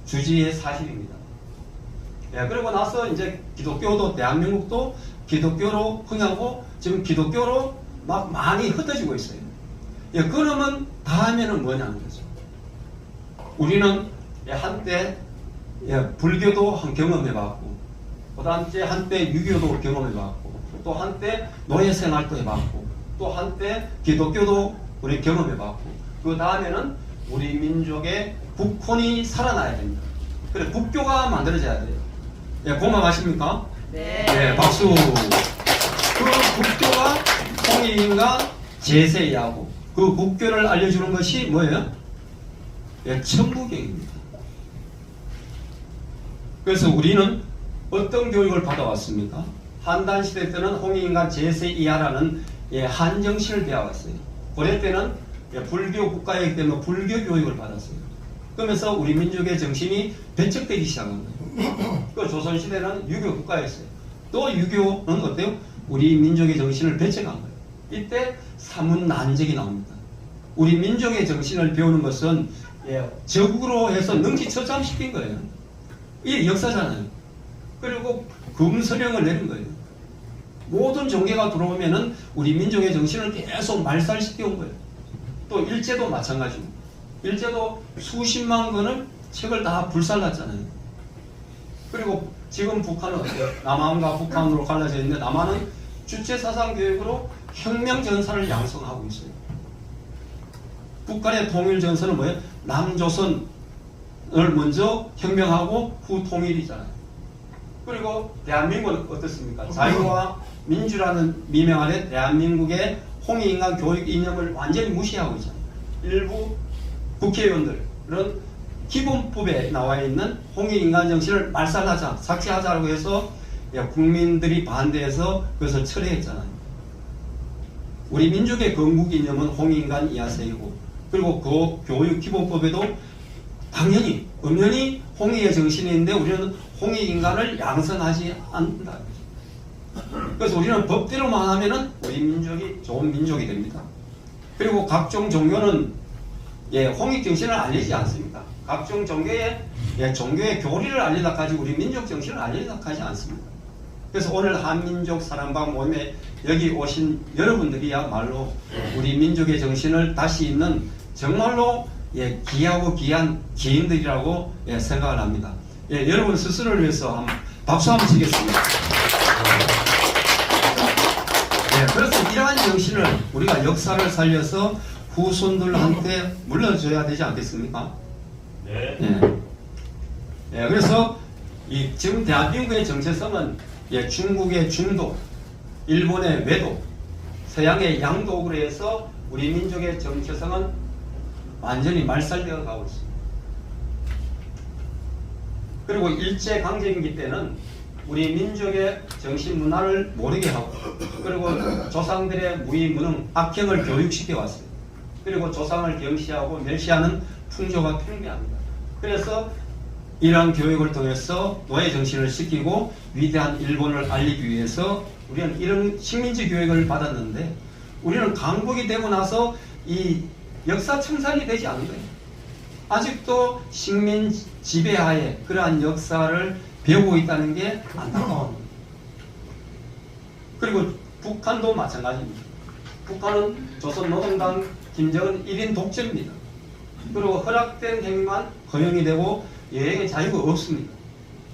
주지의 사실입니다. 그리고 나서 이제 기독교도 대한민국도 기독교로 흥하고 지금 기독교로 막 많이 흩어지고 있어요. 그러면 다음에는 뭐냐는 거죠. 우리는 한때 불교도 경험해봤고, 그 다음 한때 유교도 경험해봤고, 또 한때 노예생활도 해봤고, 또 한때 기독교도 우리 경험해봤고, 그 다음에는 우리 민족의 국혼이 살아나야 됩니다. 그래, 국교가 만들어져야 돼요. 공감하십니까? 네. 박수. 그 국교가 홍익인과 제세이하고 그 국교를 알려주는 것이 뭐예요? 천부경입니다. 그래서 우리는 어떤 교육을 받아왔습니까? 한단시대 때는 홍익인과 제세이하라는 한정신을 배워왔어요. 고려 때는 불교 국가이기 때문에 불교 교육을 받았어요. 그러면서 우리 민족의 정신이 배척되기 시작한 거예요. 그 조선시대는 유교 국가였어요. 또 유교는 어때요? 우리 민족의 정신을 배척한 거예요. 이때 사문난적이 나옵니다. 우리 민족의 정신을 배우는 것은 적으로 해서 능지처참시킨 거예요. 이게 역사잖아요. 그리고 금서령을 내린 거예요. 모든 종교가 들어오면은 우리 민족의 정신을 계속 말살시켜 온 거예요. 또 일제도 마찬가지고, 일제도 수십만 권의 책을 다 불살랐잖아요. 그리고 지금 북한은 어때요? 남한과 북한으로 갈라져 있는데, 남한은 주체사상 교육으로 혁명전선을 양성하고 있어요. 북한의 통일전선은 뭐예요? 남조선을 먼저 혁명하고 후 통일이잖아요. 그리고 대한민국은 어떻습니까? 자유와 민주라는 미명 아래 대한민국의 홍익인간 교육 이념을 완전히 무시하고 있잖아요. 일부 국회의원들은 기본법에 나와 있는 홍익인간 정신을 말살하자, 삭제하자라고 해서 국민들이 반대해서 그것을 철회했잖아요. 우리 민족의 건국 이념은 홍익인간 이하세이고, 그리고 그 교육 기본법에도 당연히 엄연히 홍익의 정신이 있는데 우리는 홍익인간을 양성하지 않는다. 그래서 우리는 법대로만 하면은 우리 민족이 좋은 민족이 됩니다. 그리고 각종 종교는 홍익 정신을 알리지 않습니다. 각종 종교의 교리를 알리다 하지 우리 민족 정신을 알리다 하지 않습니다. 그래서 오늘 한민족 사랑방 모임에 여기 오신 여러분들이야말로 우리 민족의 정신을 다시 잇는 정말로 귀하고 귀한 기인들이라고 생각을 합니다. 여러분 스스로를 위해서 한번 박수 한번 치겠습니다. 그래서 이러한 정신을 우리가 역사를 살려서 후손들한테 물려줘야 되지 않겠습니까? 그래서 지금 대한민국의 정체성은 중국의 중도, 일본의 외도, 서양의 양도로 해서 우리 민족의 정체성은 완전히 말살되어 가고 있습니다. 그리고 일제강점기 때는 우리 민족의 정신 문화를 모르게 하고, 그리고 조상들의 무위무능, 악행을 교육시켜 왔어요. 그리고 조상을 경시하고 멸시하는 풍조가 팽배합니다. 그래서 이러한 교육을 통해서 노예 정신을 시키고 위대한 일본을 알리기 위해서 우리는 이런 식민지 교육을 받았는데, 우리는 강국이 되고 나서 이 역사 청산이 되지 않은 거예요. 아직도 식민 지배하에 그러한 역사를 배우고 있다는 게 안타까운 거예요. 그리고 북한도 마찬가지입니다. 북한은 조선노동당 김정은 1인 독재입니다. 그리고 허락된 행위만 허용이 되고 여행의 자유가 없습니다.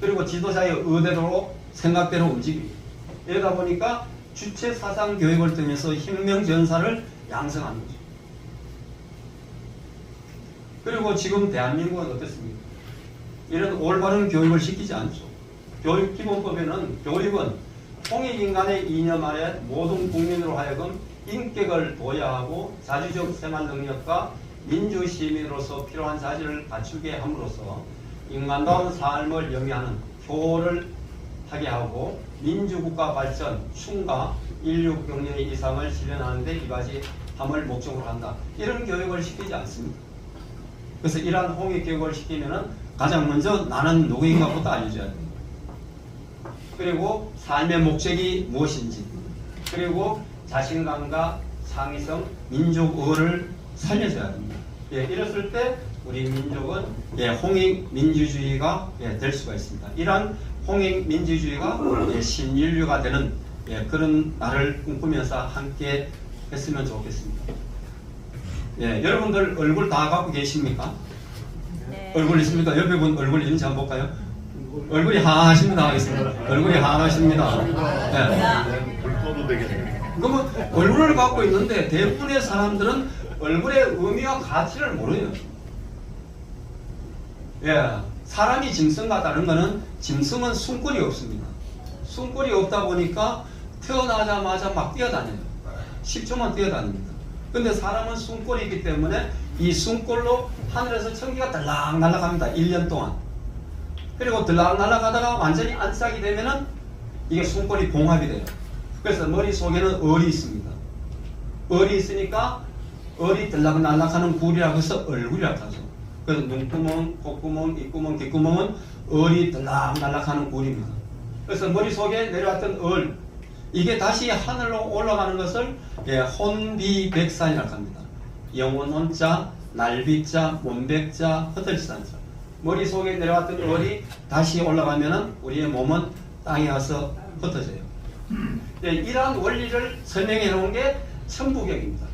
그리고 지도자의 의대로 생각대로 움직입니다. 이러다 보니까 주체 사상 교육을 통해서 혁명 전사를 양성하는 거죠. 그리고 지금 대한민국은 어떻습니까? 이런 올바른 교육을 시키지 않죠. 교육기본법에는 교육은 홍익인간의 이념 아래 모든 국민으로 하여금 인격을 보여하고 자주적 생활 능력과 민주시민으로서 필요한 자질을 갖추게 함으로써 인간다운 삶을 영위하는 효를 하게 하고 민주국가 발전, 충과 인류 경영의 이상을 실현하는 데 이바지함을 목적으로 한다. 이런 교육을 시키지 않습니다. 그래서 이러한 홍익 교육을 시키면은 가장 먼저 나는 누구인가부터 알려줘야 됩니다. 그리고 삶의 목적이 무엇인지, 그리고 자신감과 창의성, 민족어를 살려줘야 됩니다. 예, 이랬을 때 우리 민족은 홍익 민주주의가 될 수가 있습니다. 이러한 홍익 민주주의가 신인류가 되는 그런 날을 꿈꾸면서 함께 했으면 좋겠습니다. 여러분들 얼굴 다 갖고 계십니까? 네. 얼굴 있습니까? 옆에 분 얼굴 있는지 한번 볼까요? 얼굴이 하하십니다. 하겠습니다. 얼굴이 하하십니다. 불도도 되겠네. 그러면 얼굴을 갖고 있는데 대부분의 사람들은 얼굴의 의미와 가치를 모르요. 사람이 짐승과 다른 거는 짐승은 숨골이 없습니다. 숨골이 없다 보니까 태어나자마자 막 뛰어다녀요. 10초만 뛰어다닙니다. 근데 사람은 숨골이 있기 때문에 이 숨골로 하늘에서 청기가 들락 날아갑니다. 1년 동안. 그리고 들락 날아가다가 완전히 안짝이 되면은 이게 숨골이 봉합이 돼요. 그래서 머릿속에는 얼이 있습니다. 얼이 있으니까 얼이 들락 날락하는 굴이라고 해서 얼굴이라고 하죠. 그래서 눈구멍, 콧구멍, 입구멍, 귓구멍은 얼이 들락 날락하는 굴입니다. 그래서 머릿속에 내려왔던 얼, 이게 다시 하늘로 올라가는 것을 혼비백산이라고 합니다. 영혼 혼자, 날비자, 몸백자, 흩어지산자. 머릿속에 내려왔던 얼이 다시 올라가면은 우리의 몸은 땅에 가서 흩어져요. 이러한 원리를 설명해 놓은 게 천부경입니다.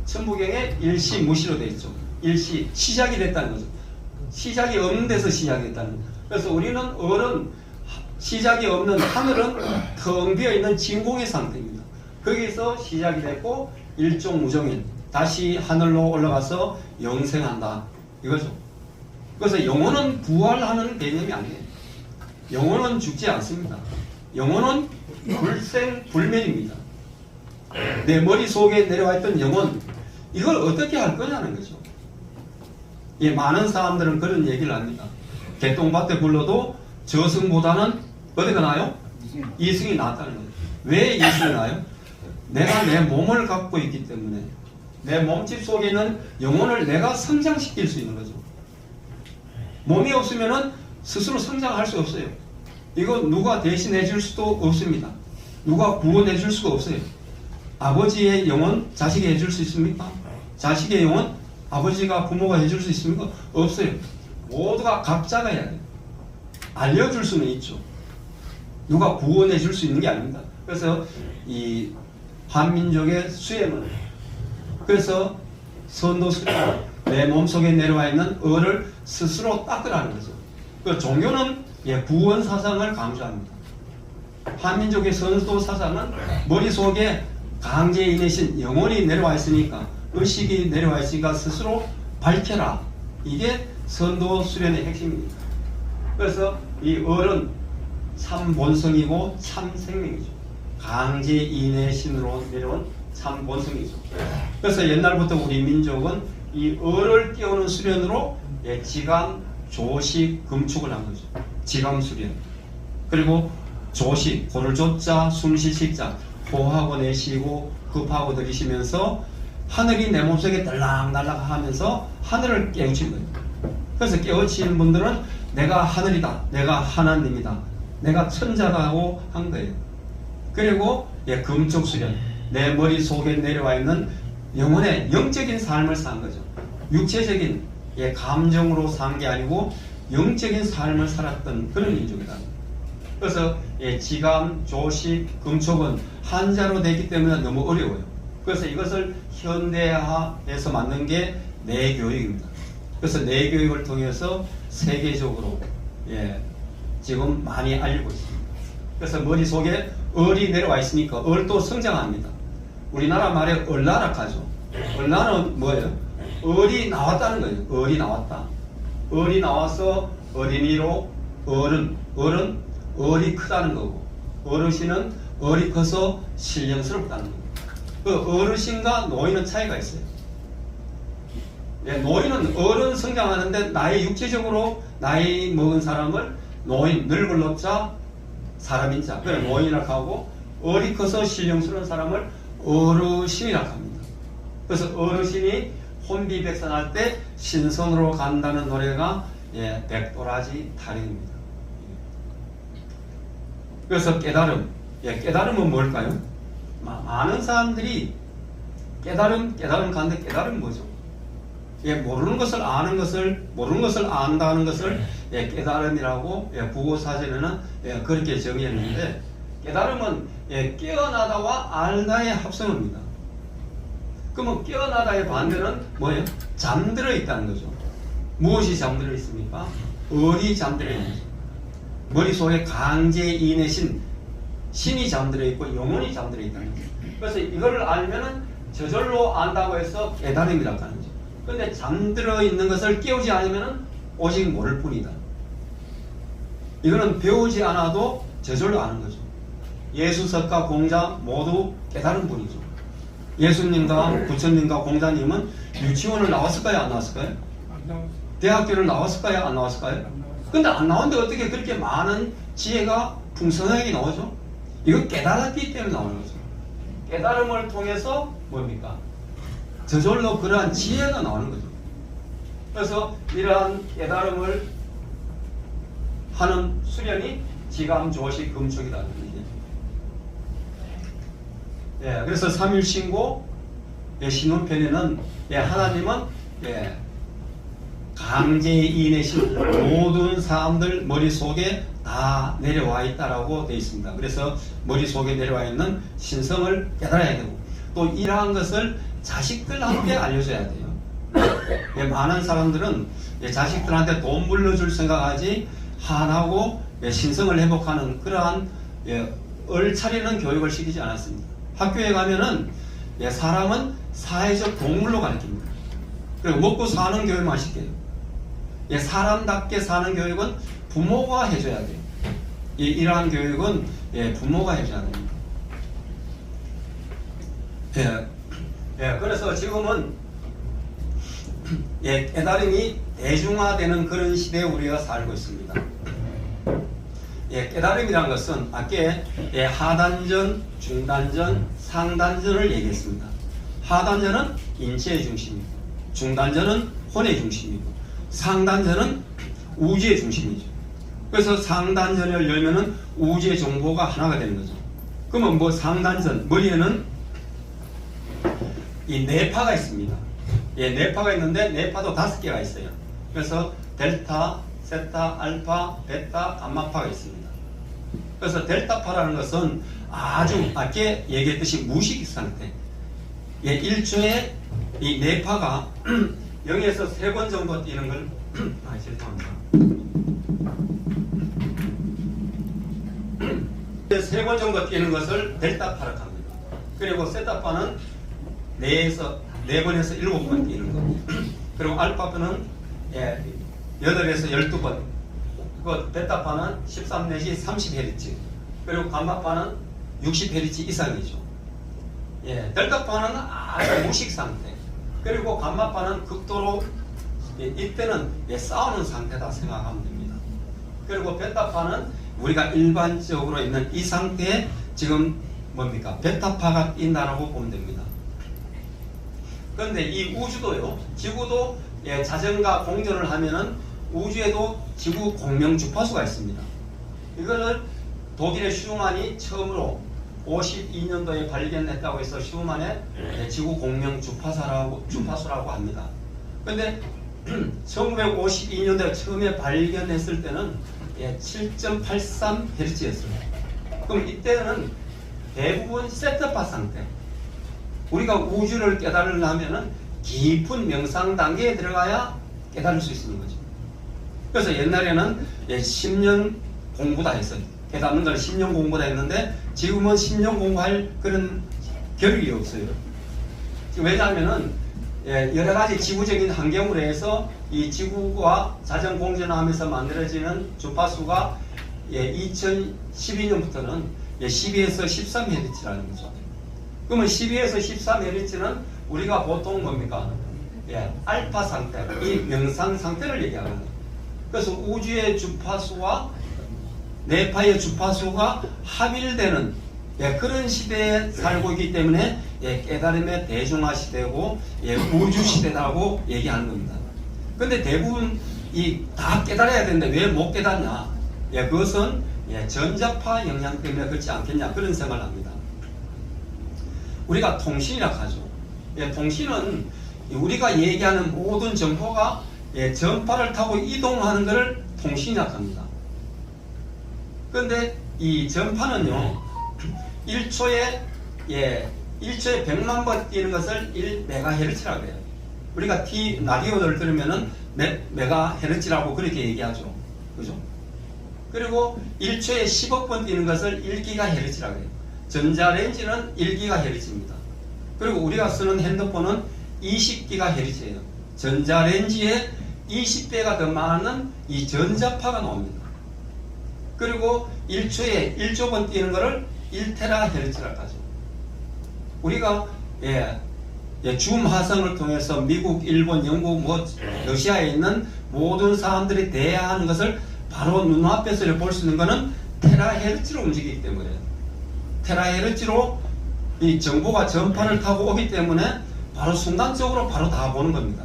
천부경에 일시무시로 되어 있죠. 일시, 시작이 됐다는 거죠. 시작이 없는 데서 시작이 됐다는 거죠. 그래서 우리는 얼은 시작이 없는, 하늘은 텅 비어 있는 진공의 상태입니다. 거기서 시작이 됐고 일종무정인, 다시 하늘로 올라가서 영생한다 이거죠. 그래서 영혼은 부활하는 개념이 아니에요. 영혼은 죽지 않습니다. 영혼은 불생불멸입니다. 내 머릿속에 내려와 있던 영혼, 이걸 어떻게 할 거냐는 거죠. 많은 사람들은 그런 얘기를 합니다. 개똥밭에 굴러도 저승보다는 어디가 나요? 이승이 낫다는 거예요. 왜 이승이 나요? 내가 내 몸을 갖고 있기 때문에 내 몸집 속에 있는 영혼을 내가 성장시킬 수 있는 거죠. 몸이 없으면 스스로 성장할 수 없어요. 이거 누가 대신해 줄 수도 없습니다. 누가 구원해 줄 수가 없어요. 아버지의 영혼 자식이 해줄 수 있습니까? 자식의 영혼 아버지가 부모가 해줄 수 있습니까? 없어요. 모두가 각자가 해야 돼요. 알려줄 수는 있죠. 누가 구원해 줄 수 있는 게 아닙니다. 그래서 이 한민족의 수행은, 그래서 선도수련, 내 몸속에 내려와 있는 얼을 스스로 닦으라는 거죠. 그 종교는 구원 사상을 강조합니다. 한민족의 선도 사상은 머릿속에 강제 인내신 영혼이 내려와 있으니까, 의식이 내려와 있으니까 스스로 밝혀라. 이게 선도 수련의 핵심입니다. 그래서 이 얼은 참 본성이고 참 생명이죠. 강제 인내신으로 내려온 참 본성이죠. 그래서 옛날부터 우리 민족은 이 얼을 깨우는 수련으로 지감, 조식, 금축을 한 거죠. 지감 수련. 그리고 조식, 고를 조자, 숨쉴 식자, 호하고 내쉬고 급하고 들이쉬면서 하늘이 내 몸속에 달랑달랑 하면서 하늘을 깨우치는 거예요. 그래서 깨우치는 분들은 내가 하늘이다, 내가 하나님이다, 내가 천자라고 한 거예요. 그리고 금쪽 수련, 내 머릿속에 내려와 있는 영혼의 영적인 삶을 산 거죠. 육체적인 감정으로 산 게 아니고 영적인 삶을 살았던 그런 민족이다. 그래서 지감, 조식, 금촉은 한자로 되기 때문에 너무 어려워요. 그래서 이것을 현대화해서 만든 게 내교육입니다. 그래서 내교육을 통해서 세계적으로 지금 많이 알리고 있습니다. 그래서 머릿속에 얼이 내려와 있으니까 얼도 성장합니다. 우리나라 말에 얼나락하죠. 얼나는 뭐예요? 얼이 나왔다는 거예요. 얼이 나왔다. 얼이 나와서 어린이로 어른, 얼이 크다는 거고, 어르신은 얼이 커서 신령스럽다는 거고. 그 어르신과 노인은 차이가 있어요. 노인은 어른 성장하는데 나이 육체적으로 나이 먹은 사람을 노인, 늙을 놈자, 사람인 자, 그래 노인이라고 하고, 얼이 커서 신령스러운 사람을 어르신이라고 합니다. 그래서 어르신이 혼비백산할 때 신선으로 간다는 노래가 백도라지 타령입니다. 그래서 깨달음, 깨달음은 뭘까요? 많은 사람들이 깨달음 가는데 깨달음 뭐죠? 예, 모르는 것을 안다는 것을 예, 깨달음이라고 예, 국어사전에는 예, 그렇게 정의했는데 깨달음은 예, 깨어나다와 알다의 합성어입니다. 그러면 깨어나다의 반대는 뭐예요? 잠들어 있다는 거죠. 무엇이 잠들어 있습니까? 을이 잠들어 있는 거죠. 머릿속에 강제 이내신 신이 잠들어 있고 영혼이 잠들어 있다는 거죠. 그래서 이걸 알면은 저절로 안다고 해서 깨달음이라고 하는 거죠. 근데 잠들어 있는 것을 깨우지 않으면은 오직 모를 뿐이다. 이거는 배우지 않아도 저절로 아는 거죠. 예수석과 공자 모두 깨달은 분이죠. 예수님과 부처님과 공자님은 유치원을 나왔을까요? 안 나왔을까요? 대학교를 나왔을까요? 안 나왔을까요? 근데 안 나왔는데 어떻게 그렇게 많은 지혜가 풍성하게 나오죠? 이거 깨달았기 때문에 나오는 거죠. 깨달음을 통해서 뭡니까? 저절로 그러한 지혜가 나오는 거죠. 그래서 이러한 깨달음을 하는 수련이 지감, 조식, 금축이라는 거죠. 예, 그래서 3일 신고 예, 신혼편에는 예, 하나님은 예, 강제에 인해신 모든 사람들 머릿속에 다 내려와 있다라고 되어 있습니다. 그래서 머릿속에 내려와 있는 신성을 깨달아야 되고 또 이러한 것을 자식들한테 알려줘야 돼요. 예, 많은 사람들은 예, 자식들한테 돈 물려줄 생각하지 한하고 예, 신성을 회복하는 그러한 예, 얼차리는 교육을 시키지 않았습니다. 학교에 가면은 예, 사람은 사회적 동물로 가르칩니다. 그리고 먹고 사는 교육만 시켜요. 예, 사람답게 사는 교육은 부모가 해줘야 돼요. 예, 이러한 교육은 예, 부모가 해줘야 됩니다. 예, 그래서 지금은 예, 깨달음이 대중화되는 그런 시대에 우리가 살고 있습니다. 예, 깨달음이란 것은 아까 예, 하단전, 중단전, 상단전을 얘기했습니다. 하단전은 인체의 중심이고 중단전은 혼의 중심이고 상단전은 우주의 중심이죠. 그래서 상단전을 열면은 우주의 정보가 하나가 되는 거죠. 그러면 뭐 상단전, 머리에는 이 뇌파가 있습니다. 예, 뇌파가 있는데 뇌파도 5개가 있어요. 그래서 델타, 세타, 알파, 베타, 감마파가 있습니다. 그래서 델타파라는 것은 아주 아까 얘기했듯이 무식 상태. 예, 1초에 이 뇌파가 0에서 3번 정도 뛰는 걸 죄송합니다. 3번 정도 뛰는 것을 델타파라고 합니다. 그리고 세타파는 4번에서 7번 뛰는 거. 그리고 알파파는 8에서 12번. 그 베타파는 13 내지 30Hz. 그리고 감마파는 60Hz 이상이죠. 예, 델타파는 아주 무식 상태. 그리고 감마파는 극도로 이때는 싸우는 상태다 생각하면 됩니다. 그리고 베타파는 우리가 일반적으로 있는 이 상태에 지금 뭡니까? 베타파가 뛴다라고 보면 됩니다. 그런데 이 우주도요, 지구도 예, 자전과 공전을 하면은 우주에도 지구 공명 주파수가 있습니다. 이거를 독일의 슈만이 처음으로 52년도에 발견했다고 해서 슈만의 지구 공명 주파수라고 합니다. 그런데 1952년도에 처음에 발견했을 때는 7.83Hz였어요. 그럼 이때는 대부분 세트파 상태. 우리가 우주를 깨달으려면 깊은 명상 단계에 들어가야 깨달을 수 있는 거죠. 그래서 옛날에는 10년 공부다 했어요. 깨닫는 걸 10년 공부다 했는데 지금은 10년 공부할 그런 겨를이 없어요. 왜냐하면은 여러 가지 지구적인 환경으로 해서 이 지구와 자전 공전하면서 만들어지는 주파수가 2012년부터는 12에서 13Hz라는 거죠. 그러면 12에서 13Hz는 우리가 보통 뭡니까? 알파 상태, 이 명상 상태를 얘기하거든요. 그래서 우주의 주파수와 뇌파의 주파수가 합일되는 그런 시대에 살고 있기 때문에 깨달음의 대중화 시대고 우주 시대라고 얘기하는 겁니다. 근데 대부분 다 깨달아야 되는데 왜 못 깨닫냐? 그것은 전자파 영향 때문에 그렇지 않겠냐 그런 생각을 합니다. 우리가 통신이라고 하죠. 예, 통신은 우리가 얘기하는 모든 정보가 예, 전파를 타고 이동하는 것을 통신이라고 합니다. 그런데 이 전파는요, 1초에 100만 번 뛰는 것을 1메가헤르츠라고 해요. 우리가 라디오를 들으면은 메가헤르츠라고 그렇게 얘기하죠. 그죠? 그리고 1초에 10억 번 뛰는 것을 1기가헤르츠라고 해요. 전자레인지는 1기가헤르츠입니다. 그리고 우리가 쓰는 핸드폰은 20기가헤르츠예요. 전자레인지에 20배가 더 많은 이 전자파가 나옵니다. 그리고 1초에 1조 번 뛰는 것을 1테라헤르츠라고 하죠. 우리가 줌 화성을 통해서 미국, 일본, 영국, 러시아에 있는 모든 사람들이 대화하는 것을 바로 눈앞에서 볼 수 있는 것은 테라헤르츠로 움직이기 때문에, 테라헤르츠로 이 정보가 전파를 타고 오기 때문에 바로 순간적으로 바로 다 보는 겁니다.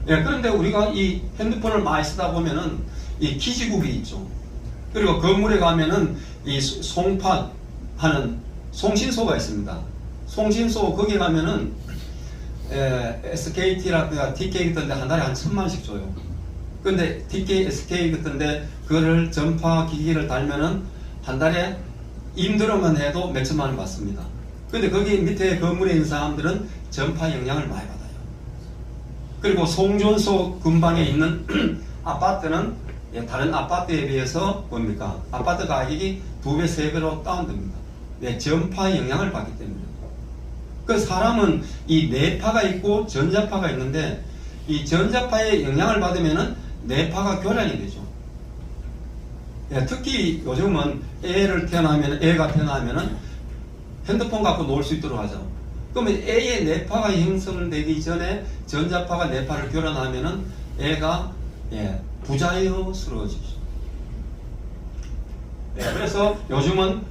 그런데 우리가 이 핸드폰을 많이 쓰다 보면은 이 기지국이 있죠. 그리고 건물에 가면은 이 송파 하는 송신소가 있습니다. 송신소 거기 가면은 SKT라든가 TK 같은데 한 달에 한 1000만씩 줘요. 근데 TK, SK 같은데 그거를 전파 기기를 달면은 한 달에 임대료만 해도 몇 천만 원 받습니다. 근데 거기 밑에 건물에 있는 사람들은 전파 영향을 많이 받아요. 그리고 송전소 근방에 있는 아파트는 다른 아파트에 비해서 뭡니까? 아파트 가격이 2배, 3배로 다운됩니다. 전파 영향을 받기 때문에. 그 사람은 이 뇌파가 있고 전자파가 있는데, 이 전자파의 영향을 받으면은 뇌파가 교란이 되죠. 특히 요즘은 애가 태어나면은 핸드폰 갖고 놀 수 있도록 하죠. 그러면 애의 뇌파가 형성되기 전에 전자파가 뇌파를 교란하면은 애가 부자연스러워지죠. 그래서 요즘은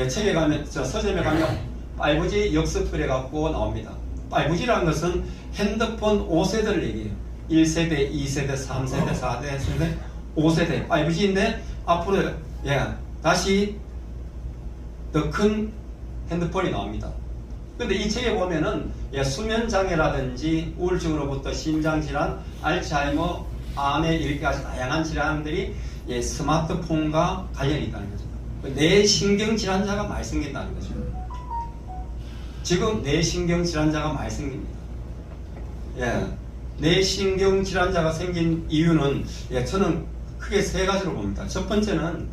책에 가면, 서점에 가면 5G 역습글에 갖고 나옵니다. 5G라는 것은 핸드폰 5세대를 얘기해요. 1세대, 2세대, 3세대, 4세대, 5세대 5G인데 앞으로 다시 더 큰 핸드폰이 나옵니다. 근데 이 책에 보면은 수면장애라든지 우울증으로부터 심장질환, 알츠하이머, 암에 이렇게까지 다양한 질환들이 스마트폰과 관련이 있다는 거죠. 뇌신경질환자가 많이 생긴다는 거죠. 지금 뇌신경질환자가 많이 생깁니다. 뇌신경질환자가 생긴 이유는 저는 크게 3가지로 봅니다. 첫 번째는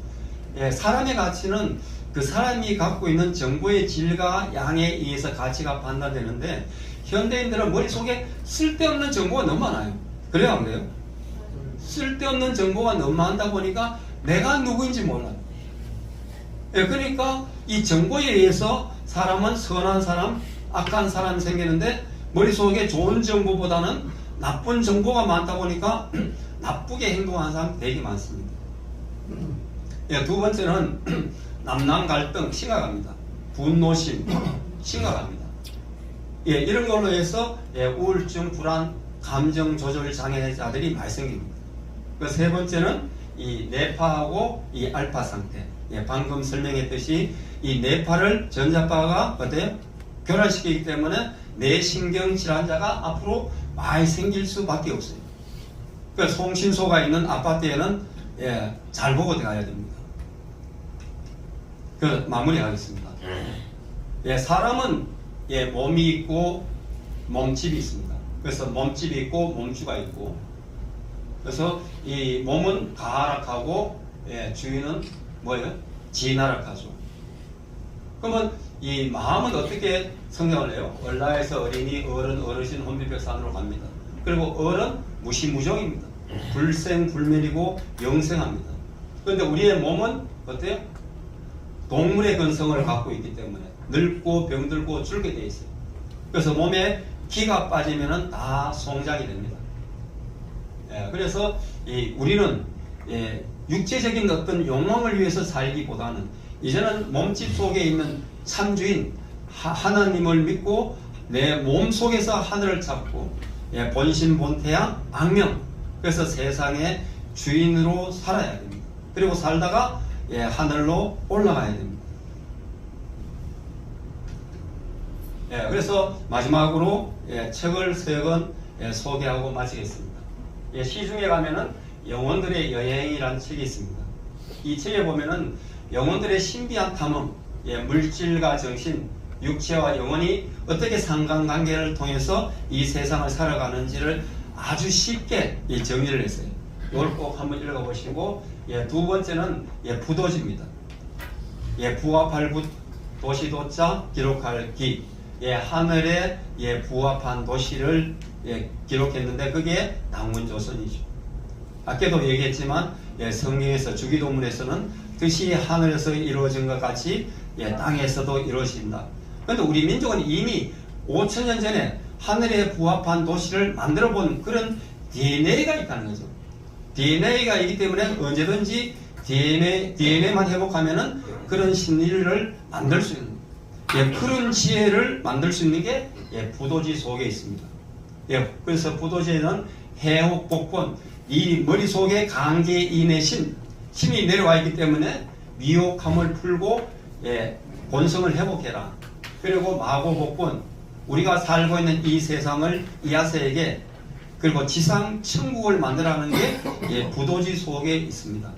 사람의 가치는 그 사람이 갖고 있는 정보의 질과 양에 의해서 가치가 판단되는데, 현대인들은 머릿속에 쓸데없는 정보가 너무 많아요. 그래요, 안 그래요? 쓸데없는 정보가 너무 많다 보니까 내가 누구인지 몰라요. 그러니까 이 정보에 의해서 사람은 선한 사람, 악한 사람이 생기는데, 머릿속에 좋은 정보보다는 나쁜 정보가 많다 보니까 나쁘게 행동하는 사람이 되게 많습니다. 두 번째는 남남 갈등 심각합니다. 분노심 심각합니다. 이런 걸로 해서 우울증, 불안, 감정 조절 장애자들이 많이 생깁니다. 그 세 번째는 이 뇌파하고 이 알파 상태. 방금 설명했듯이 이 뇌파를 전자파가 어때요? 교란시키기 때문에 뇌신경 질환자가 앞으로 많이 생길 수밖에 없어요. 그 송신소가 있는 아파트에는 잘 보고 들어가야 됩니다. 마무리하겠습니다. 사람은 몸이 있고 몸집이 있습니다. 그래서 몸집이 있고 몸주가 있고, 그래서 이 몸은 가락하고 주인은 뭐예요? 진하락하죠. 그러면 이 마음은 어떻게 성장을 해요? 얼라에서 어린이, 어른, 어르신, 혼비백산으로 갑니다. 그리고 어른 무시무정입니다. 불생불멸이고 영생합니다. 그런데 우리의 몸은 어때요? 동물의 근성을 갖고 있기 때문에 늙고 병들고 줄게 돼 있어요. 그래서 몸에 기가 빠지면은 다 송장이 됩니다. 그래서 우리는 육체적인 어떤 욕망을 위해서 살기보다는 이제는 몸집 속에 있는 참주인 하나님을 믿고 내 몸 속에서 하늘을 찾고 본신본태양 악명, 그래서 세상의 주인으로 살아야 됩니다. 그리고 살다가 하늘로 올라가야 됩니다. 예, 그래서 마지막으로 책을 3권 소개하고 마치겠습니다. 시중에 가면은 영혼들의 여행이라는 책이 있습니다. 이 책에 보면은 영혼들의 신비한 탐험, 물질과 정신, 육체와 영혼이 어떻게 상관관계를 통해서 이 세상을 살아가는지를 아주 쉽게 정리를 했어요. 이걸 꼭 한번 읽어보시고, 2번째는 부도지입니다. 부합할 도시도자 기록할 기, 하늘에 부합한 도시를 기록했는데 그게 남문조선이죠. 아까도 얘기했지만 성경에서 주기도문에서는 뜻이 하늘에서 이루어진 것 같이 땅에서도 이루어진다. 그런데 우리 민족은 이미 5천년 전에 하늘에 부합한 도시를 만들어 본 그런 DNA가 있다는 거죠. DNA가 있기 때문에 언제든지 DNA만 회복하면은 그런 심리를 만들 수 있는 그런 지혜를 만들 수 있는 게 부도지 속에 있습니다. 그래서 부도지에는 해옥 복권, 이 머릿속에 강계 인내심, 힘이 내려와 있기 때문에 미혹함을 풀고 본성을 회복해라. 그리고 마고 복권, 우리가 살고 있는 이 세상을 이하세에게 그리고 지상 천국을 만들어가는 게 부도지 속에 있습니다.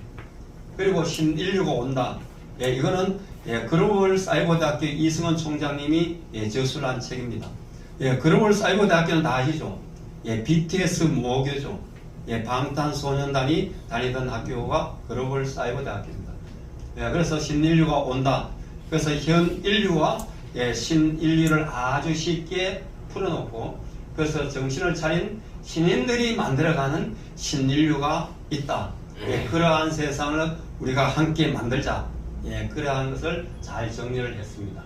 그리고 신인류가 온다. 이거는 글로벌 사이버 대학교 이승원 총장님이 저술한 책입니다. 글로벌 사이버 대학교는 다 아시죠? BTS 모교죠. 방탄소년단이 다니던 학교가 글로벌 사이버 대학교입니다. 그래서 신인류가 온다. 그래서 현 인류와 신인류를 아주 쉽게 풀어놓고, 그래서 정신을 차린 신인들이 만들어가는 신인류가 있다. 그러한 세상을 우리가 함께 만들자. 그러한 것을 잘 정리를 했습니다.